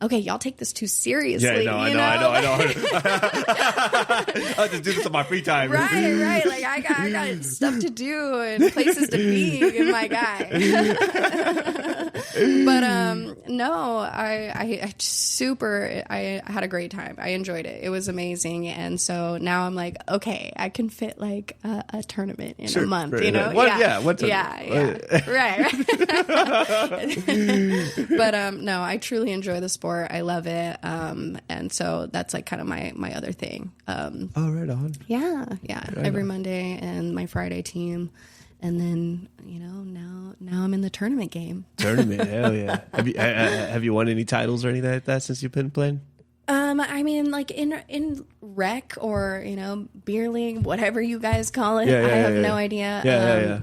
okay, y'all take this too seriously. Yeah, I know. I just do this on my free time. Right. Like I got stuff to do and places to be, my guy. But no, I had a great time. I enjoyed it. It was amazing. And so now I'm like, okay, I can fit like a tournament in a month, One tournament. Yeah. Right. But no, I truly enjoy the sport. I love it. And so that's like kind of my other thing. Oh, right on. Yeah. Right Every on. Monday and my Friday team. And then, now I'm in the tournament game. Tournament, hell yeah. Have you won any titles or anything like that since you've been playing? I mean, like in rec or, beer league, whatever you guys call it. I have no idea.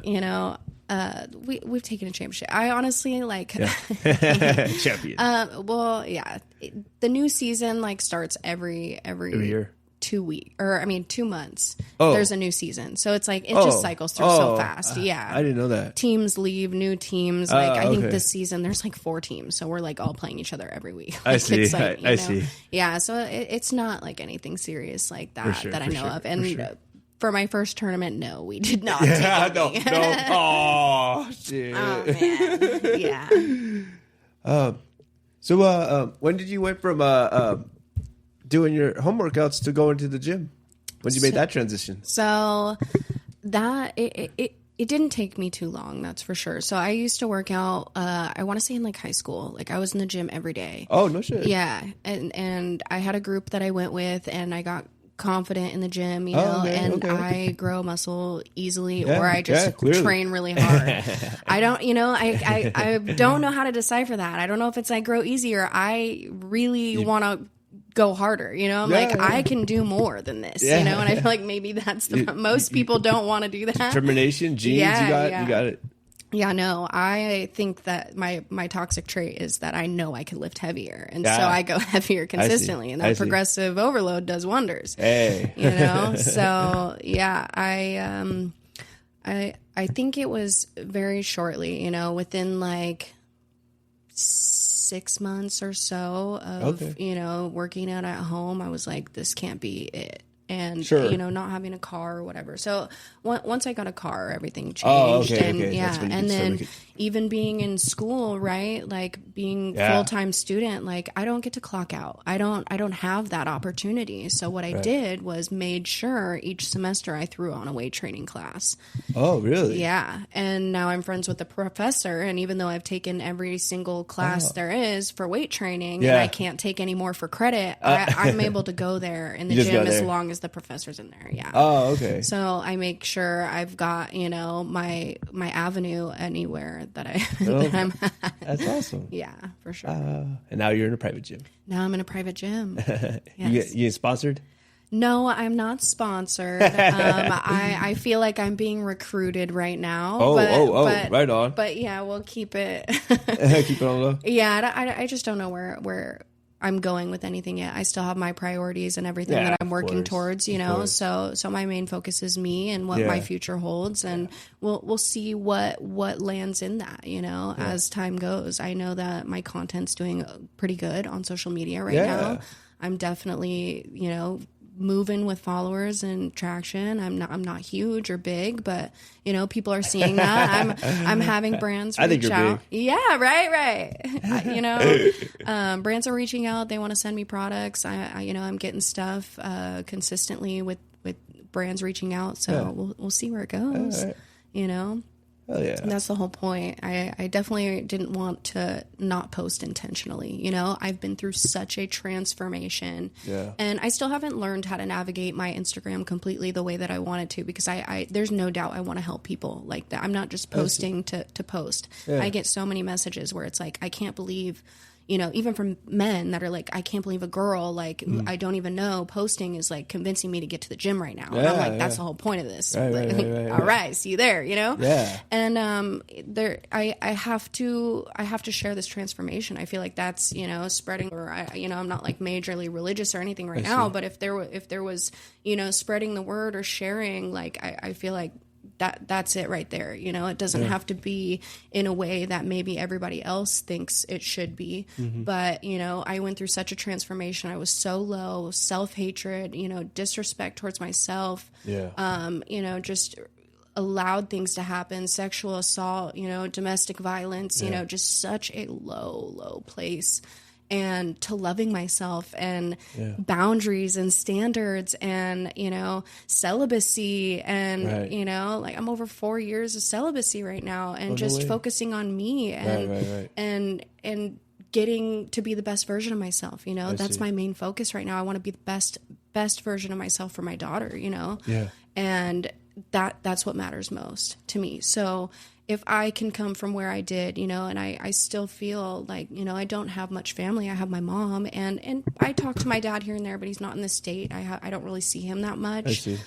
We've taken a championship. I honestly like Champion. The new season like starts every year. 2 weeks, or I mean 2 months. Oh. There's a new season, so it's like it just cycles through so fast. Yeah, I didn't know that. Teams leave, new teams. Like I think okay. this season there's like 4 teams, so we're like all playing each other every week. I see. It's like, I see. Yeah, so it's not like anything serious like that that I know of. And for my first tournament, no, we did not. No. Oh shit. Oh man. Yeah. So when did you went from doing your home workouts to going to the gym? When did you make that transition? So that it didn't take me too long, that's for sure. So I used to work out, I want to say in like high school. Like I was in the gym every day. Oh, no shit. Yeah. And I had a group that I went with, and I got confident in the gym, I grow muscle easily, or I just train really hard. I don't, I don't know how to decipher that. I don't know if it's I grow easier. I really want to go harder, I'm like, I can do more than this, and I feel like maybe that's most people don't want to do that. Determination, genes, you got it. Yeah, no, I think that my toxic trait is that I know I can lift heavier, and so I go heavier consistently, and that progressive overload does wonders. Hey, So yeah, I think it was very shortly, within like 6 months or so of working out at home, I was like, this can't be it. and Sure. not having a car or whatever. So once I got a car, everything changed. Oh, okay, and okay. That's when you and can start then making- even being in school, right? Like being full-time student, like I don't get to clock out. I don't have that opportunity. So what I did was made sure each semester I threw on a weight training class. Oh, really? Yeah. And now I'm friends with the professor. And even though I've taken every single class there is for weight training and I can't take any more for credit, I'm able to go there in the gym as long as the professor's in there. Yeah. Oh, okay. So I make sure I've got, my avenue anywhere that I'm at. That's awesome. Yeah, for sure. And now you're in a private gym. Now I'm in a private gym. You get sponsored? No, I'm not sponsored. I feel like I'm being recruited right now. But, right on. But yeah, we'll keep it. Keep it on low. Yeah, I just don't know where I'm going with anything yet. I still have my priorities and everything that I'm working towards, So my main focus is me and what my future holds, and we'll see what lands in that, as time goes. I know that my content's doing pretty good on social media right now. I'm definitely, moving with followers and traction. I'm not huge or big, but people are seeing that. I'm having brands I think reach you're out. big. Yeah, right. Brands are reaching out. They want to send me products. I'm getting stuff consistently with brands reaching out. So we'll see where it goes. Right. Oh, yeah. That's the whole point. I definitely didn't want to not post intentionally. I've been through such a transformation. Yeah. And I still haven't learned how to navigate my Instagram completely the way that I wanted to, because I there's no doubt I want to help people like that. I'm not just posting to post. Yeah. I get so many messages where it's like, I can't believe, even from men that are like, I can't believe a girl, like, who I don't even know, posting is like convincing me to get to the gym right now. And I'm like, that's the whole point of this. Right. All right, see you there, Yeah. And I have to share this transformation. I feel like that's, spreading, or I'm not like majorly religious or anything right now, but if there was, spreading the word or sharing, like, I feel like that's it right there. It doesn't have to be in a way that maybe everybody else thinks it should be. But, I went through such a transformation. I was so low, self-hatred, disrespect towards myself, just allowed things to happen, sexual assault, domestic violence, just such a low place. And to loving myself and boundaries and standards and, celibacy and, like I'm over 4 years of celibacy right now, and focusing on me and getting to be the best version of myself. That's my main focus right now. I want to be the best version of myself for my daughter, and that's what matters most to me. So if I can come from where I did, and I still feel like, I don't have much family. I have my mom, and I talk to my dad here and there, but he's not in the state. I don't really see him that much. I see.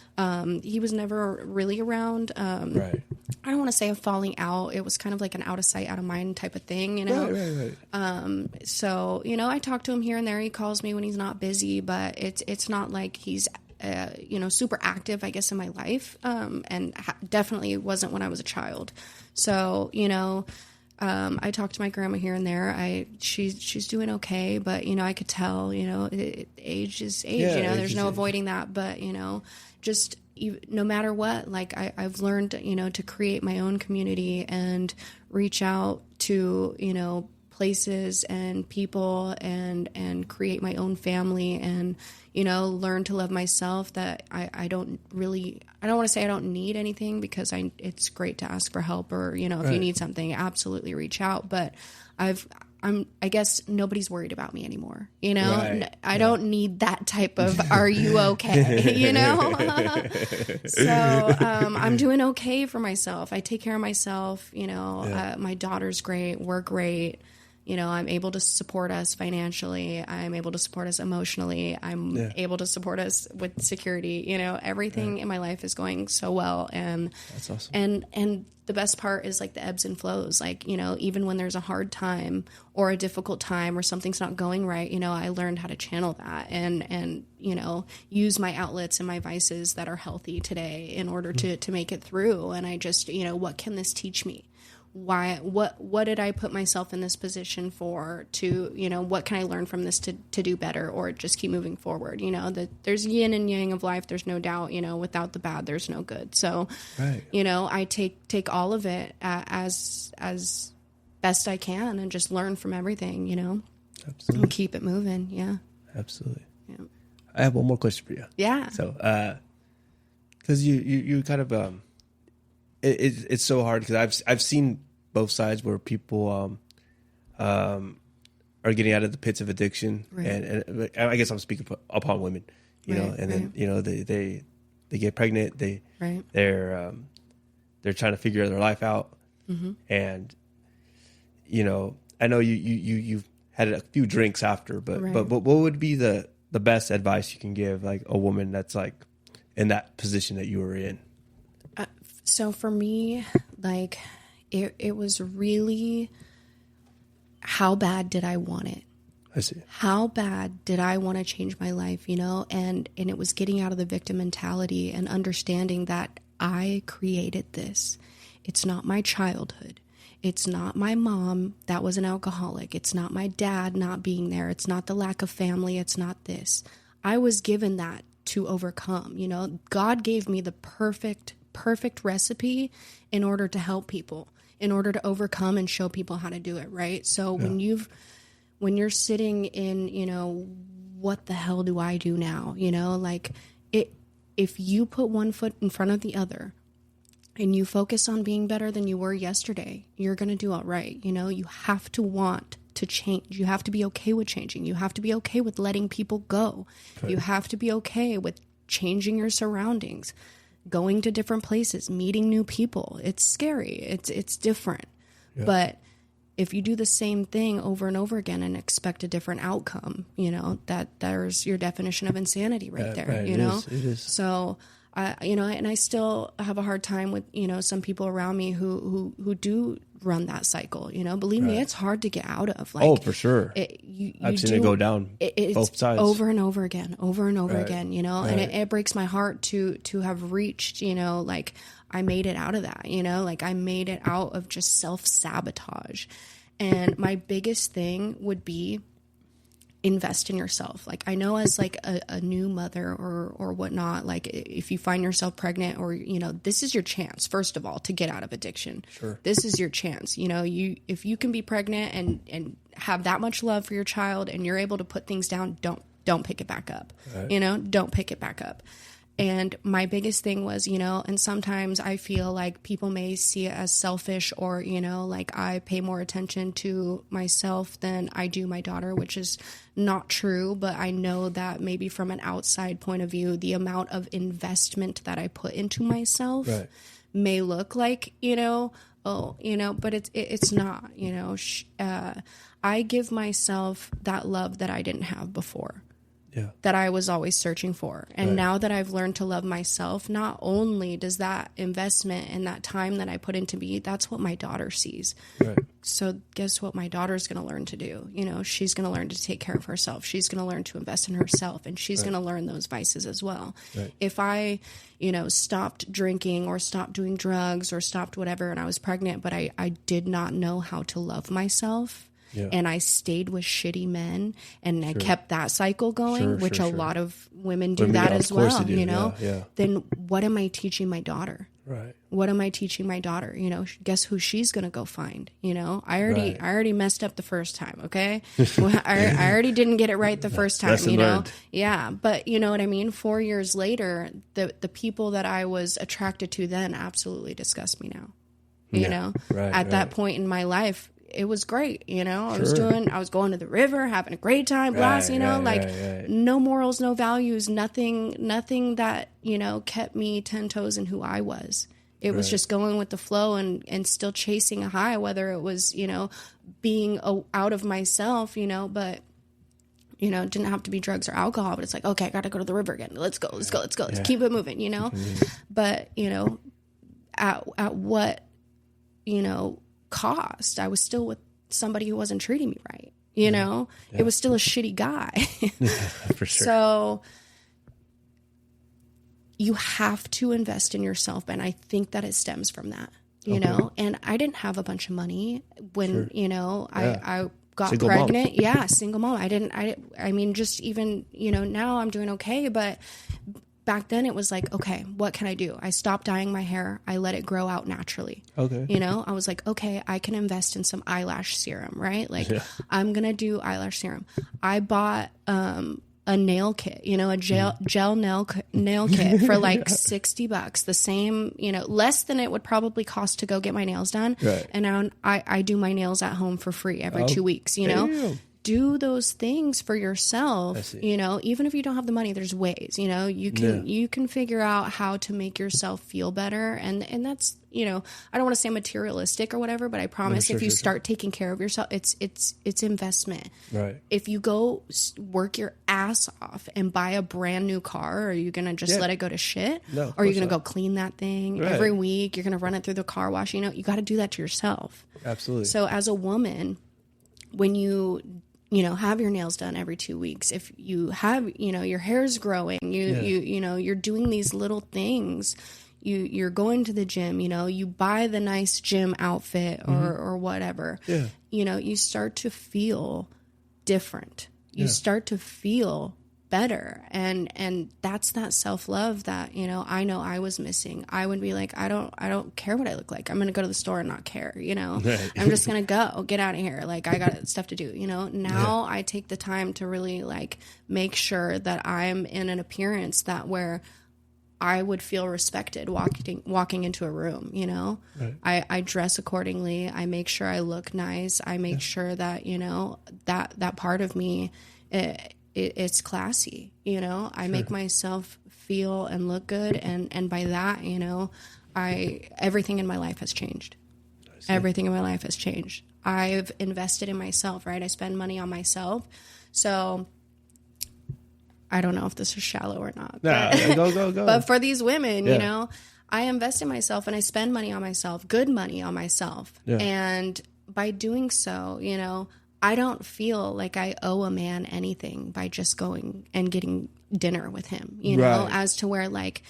He was never really around. Right. I don't want to say a falling out. It was kind of like an out of sight, out of mind type of thing, Right. So, I talk to him here and there. He calls me when he's not busy, but it's not like he's super active, I guess, in my life. And definitely wasn't when I was a child. So, I talk to my grandma here and there. She's doing okay, but, I could tell, age is age, there's no avoiding that. But, just no matter what, like I've learned, to create my own community and reach out to, places and people and create my own family and, learn to love myself, that I don't want to say I don't need anything, because it's great to ask for help, or, if you need something, absolutely reach out. But I guess nobody's worried about me anymore. I don't need that type of, are you okay? So, I'm doing okay for myself. I take care of myself. My daughter's great. We're great. I'm able to support us financially. I'm able to support us emotionally. I'm able to support us with security. Everything in my life is going so well. And that's awesome. And the best part is like the ebbs and flows. Like, even when there's a hard time or a difficult time or something's not going right, I learned how to channel that and use my outlets and my vices that are healthy today in order to make it through. And I just, what can this teach me? what did I put myself in this position for, to, you know, what can I learn from this to do better, or just keep moving forward? You know, that there's yin and yang of life. There's no doubt, you know, without the bad, there's no good. So, you know, I take all of it as best I can and just learn from everything, you know, and keep it moving. Yeah. Absolutely. Yeah. I have one more question for you. Yeah. So, cause you kind of, it's so hard, because I've seen both sides where people are getting out of the pits of addiction, and I guess I'm speaking upon women, you know, and then you know they get pregnant, they're trying to figure their life out, and you know, I know you've had a few drinks after, but what would be the best advice you can give, like, a woman that's like in that position that you were in? So for me, like, it was really, how bad did I want it? I see. How bad did I want to change my life, you know? And it was getting out of the victim mentality and understanding that I created this. It's not my childhood. It's not my mom that was an alcoholic. It's not my dad not being there. It's not the lack of family. It's not this. I was given that to overcome, you know? God gave me the perfect recipe in order to help people, in order to overcome and show people how to do it, right? So when you're sitting in, you know, what the hell do I do now? You know, like, if you put one foot in front of the other and you focus on being better than you were yesterday, you're going to do all right. You know, you have to want to change. You have to be okay with changing. You have to be okay with letting people go. You have to be okay with changing your surroundings, going to different places, meeting new people. It's scary. It's different. But if you do the same thing over and over again and expect a different outcome, you know, there's your definition of insanity right there, you know? It is. So, you know, and I still have a hard time with, you know, some people around me who do run that cycle, you know. Believe me, it's hard to get out of. Like, for sure. I've seen it go down both sides. Over and over again, again, you know, and it breaks my heart to have reached, you know, like, I made it out of that, you know, like, I made it out of just self-sabotage. And my biggest thing would be invest in yourself. Like, I know as like a new mother or whatnot, like, if you find yourself pregnant, or, you know, this is your chance, first of all, to get out of addiction. This is your chance. You know, if you can be pregnant and have that much love for your child and you're able to put things down, don't pick it back up. You know, don't pick it back up. And my biggest thing was, you know, and sometimes I feel like people may see it as selfish, or, you know, like, I pay more attention to myself than I do my daughter, which is not true. But I know that maybe from an outside point of view, the amount of investment that I put into myself may look like, you know, oh, you know, but it's not, you know. I give myself that love that I didn't have before. That I was always searching for. And now that I've learned to love myself, not only does that investment and that time that I put into me, that's what my daughter sees. So guess what my daughter's going to learn to do? You know, she's going to learn to take care of herself. She's going to learn to invest in herself, and she's going to learn those vices as well. If I, you know, stopped drinking or stopped doing drugs or stopped whatever, and I was pregnant, but I did not know how to love myself, and I stayed with shitty men, and I kept that cycle going, which a lot of women do that as well, you know, then what am I teaching my daughter? What am I teaching my daughter? You know, guess who she's going to go find? You know, I already messed up the first time. Okay. I already didn't get it right the first time, you know? Yeah. But you know what I mean? 4 years later, the people that I was attracted to then absolutely disgust me now, you know, at that point in my life. It was great, you know. I was going to the river, having a great time, blast, you know, no morals, no values, nothing that, you know, kept me 10 toes in who I was. It was just going with the flow and still chasing a high, whether it was, you know, being out of myself, you know, but, you know, it didn't have to be drugs or alcohol, but it's like, okay, I got to go to the river again. Let's go. Let's keep it moving, you know. But, you know, at what, you know, cost? I was still with somebody who wasn't treating me right, you know. It was still a shitty guy. For sure. So you have to invest in yourself, and I think that it stems from that. you know, and I didn't have a bunch of money when, you know, I got Single pregnant. mom. Yeah. Single mom. I mean, just even, you know, now I'm doing okay, but back then it was like, okay, what can I do? I stopped dyeing my hair. I let it grow out naturally. Okay. You know, I was like, okay, I can invest in some eyelash serum, right? Like I'm going to do eyelash serum. I bought, a nail kit, you know, a gel nail kit for like $60, the same, you know, less than it would probably cost to go get my nails done. Right. And now I do my nails at home for free every 2 weeks, you know. Do those things for yourself, you know, even if you don't have the money, there's ways, you know, you can figure out how to make yourself feel better. And that's, you know, I don't want to say materialistic or whatever, but I promise if you start taking care of yourself, it's investment. Right. If you go work your ass off and buy a brand new car, are you going to just let it go to shit? No, or are you going to go clean that thing every week? You're going to run it through the car wash. You know, you got to do that to yourself. Absolutely. So as a woman, when you know, have your nails done every 2 weeks, if you have, you know, your hair's growing, you know, you're doing these little things, you're going to the gym, you know, you buy the nice gym outfit or whatever, you know, you start to feel different. You start to feel better. And that's that self-love that, you know I was missing. I would be like, I don't care what I look like. I'm going to go to the store and not care, you know, I'm just going to get out of here. Like I got stuff to do, you know. Now I take the time to really like make sure that I'm in an appearance that where I would feel respected walking into a room, you know. I dress accordingly. I make sure I look nice. I make sure that, you know, that part of me, it's classy, you know. I make myself feel and look good, and by that, you know, everything in my life has changed. Everything in my life has changed. I've invested in myself, right? I spend money on myself. So I don't know if this is shallow or not. Go. But for these women, you know, I invest in myself and I spend money on myself, good money on myself. And by doing so, you know, I don't feel like I owe a man anything by just going and getting dinner with him, you know, as to where like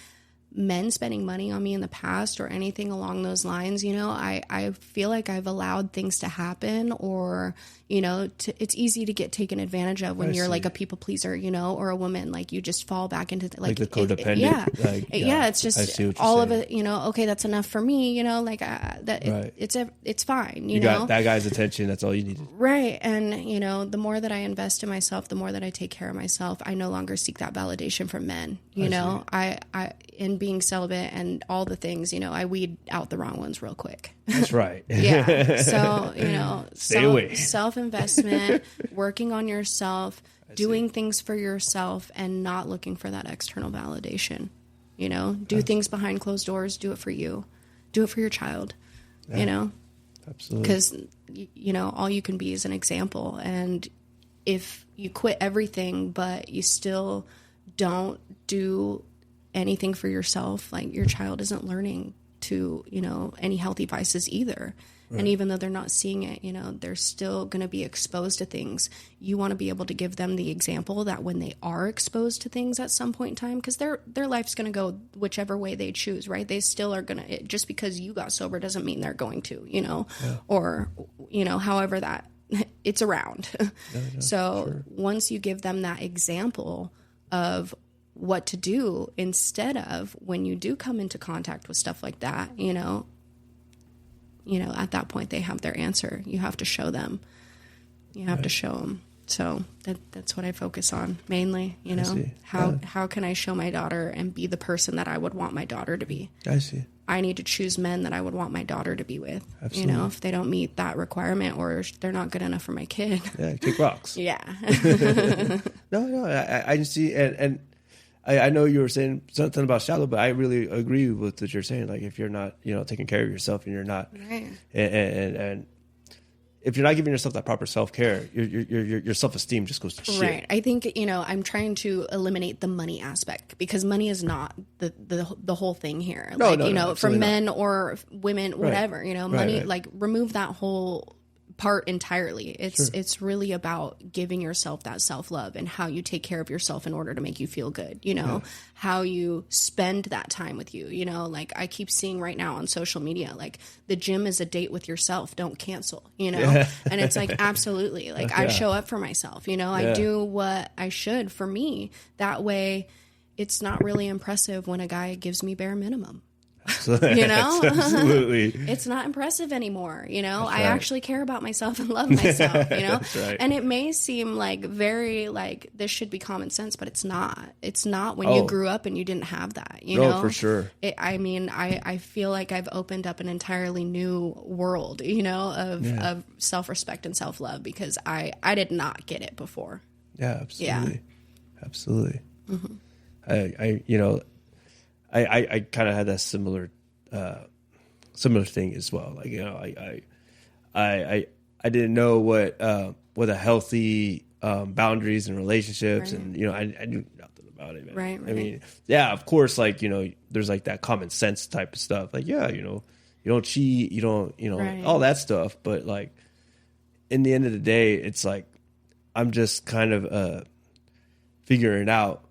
men spending money on me in the past or anything along those lines, you know, I feel like I've allowed things to happen, or, you know, it's easy to get taken advantage of when you're like a people pleaser, you know, or a woman, like you just fall back into like the codependent. It's just all of it, you know, okay, that's enough for me, you know, like it's fine. You know? Got that guy's attention. That's all you needed. Right. And, you know, the more that I invest in myself, the more that I take care of myself, I no longer seek that validation from men. You know, I in being celibate and all the things, you know, I weed out the wrong ones real quick. That's right. So, you know, self-investment, working on yourself, doing things for yourself and not looking for that external validation. You know, do things behind closed doors, do it for you, do it for your child, you know. Absolutely. Because, you know, all you can be is an example. And if you quit everything, but you still don't do anything for yourself, like your child isn't learning to, you know, any healthy vices either. And even though they're not seeing it, you know, they're still going to be exposed to things. You want to be able to give them the example that when they are exposed to things at some point in time, because their life's going to go whichever way they choose, right? They still are going to, just because you got sober doesn't mean they're going to, you know, or, you know, however that it's around. Once you give them that example of what to do, instead of when you do come into contact with stuff like that, you know, at that point they have their answer. You have to show them. You have to show them. So that's what I focus on mainly. You know, how can I show my daughter and be the person that I would want my daughter to be? I see. I need to choose men that I would want my daughter to be with. Absolutely. You know, if they don't meet that requirement or they're not good enough for my kid. Yeah, kick rocks. Yeah. No, I see, and I know you were saying something about shallow, but I really agree with what you're saying. Like, if you're not, you know, taking care of yourself and you're not, and if you're not giving yourself that proper self-care, your self-esteem just goes to shit. Right. I think, you know, I'm trying to eliminate the money aspect, because money is not the whole thing here. For men or women, whatever, you know, money, like remove that whole part entirely. It's really about giving yourself that self-love and how you take care of yourself in order to make you feel good, you know, how you spend that time with you, you know, like I keep seeing right now on social media, like the gym is a date with yourself, don't cancel, you know, and it's like, absolutely. Like I show up for myself, you know, I do what I should for me. That way it's not really impressive when a guy gives me bare minimum. You know, absolutely. It's not impressive anymore. You know, I actually care about myself and love myself, you know, and it may seem like very like this should be common sense, but it's not. It's not when you grew up and you didn't have that, you know, for sure. I feel like I've opened up an entirely new world, you know, of self-respect and self-love because I did not get it before. Yeah, absolutely. Yeah. Absolutely. Mm-hmm. I kind of had that similar thing as well. Like, you know, I didn't know what a healthy boundaries and relationships, and you know, I knew nothing about it, man. Right. I mean, yeah, of course, like, you know, there's like that common sense type of stuff. Like, yeah, you know, you don't cheat, you don't, you know, all that stuff. But like, in the end of the day, it's like I'm just kind of figuring it out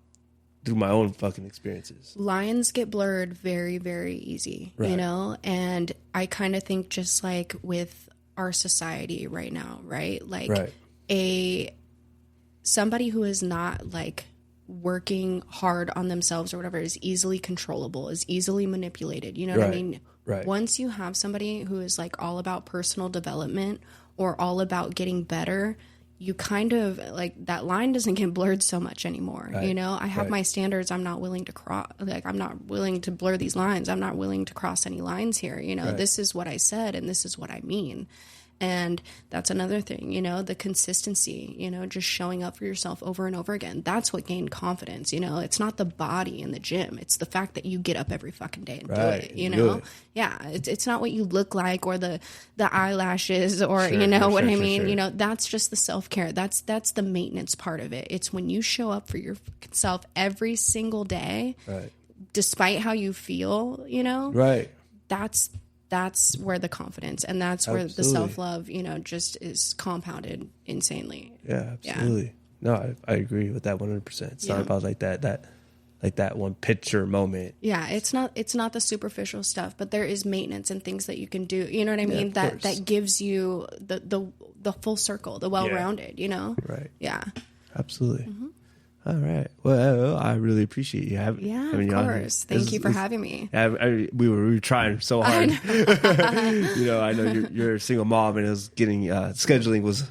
through my own fucking experiences. Lines get blurred very, very easy, you know? And I kind of think just like with our society right now, right? Like somebody who is not like working hard on themselves or whatever is easily controllable, is easily manipulated. You know what I mean? Right. Once you have somebody who is like all about personal development or all about getting better, you kind of like that line doesn't get blurred so much anymore. You know, I have my standards. I'm not willing to cross, like, I'm not willing to blur these lines. I'm not willing to cross any lines here. You know, this is what I said and this is what I mean. And that's another thing, you know, the consistency, you know, just showing up for yourself over and over again. That's what gained confidence. You know, it's not the body in the gym. It's the fact that you get up every fucking day and do it, you know? Yeah. It's not what you look like or the eyelashes or, you know what I mean? You know, that's just the self-care. That's the maintenance part of it. It's when you show up for yourself every single day, despite how you feel, you know? That's where the confidence and that's where the self-love, you know, just is compounded insanely. Yeah, absolutely. Yeah. No, I agree with that 100%. It's not about like that one picture moment. Yeah, it's not the superficial stuff, but there is maintenance and things that you can do. You know what I mean? That gives you the full circle, the well-rounded, you know? Right. Yeah. Absolutely. Mm-hmm. All right. Well, I really appreciate you having me of course. Thank you for having me. We were trying so hard. You know, I know you're a single mom, and it was getting scheduling was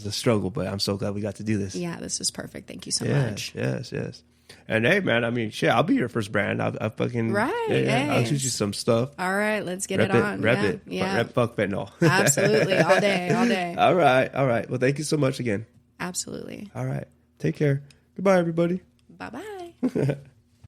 a struggle, but I'm so glad we got to do this. Yeah, this is perfect. Thank you so much. Yes. And hey, man, I mean, shit, I'll be your first brand. I'll fucking I'll teach you some stuff. All right, let's get it on. Rep it. Rep fuck fentanyl. Absolutely, all day. All right. Well, thank you so much again. Absolutely. All right. Take care. Goodbye, everybody. Bye-bye.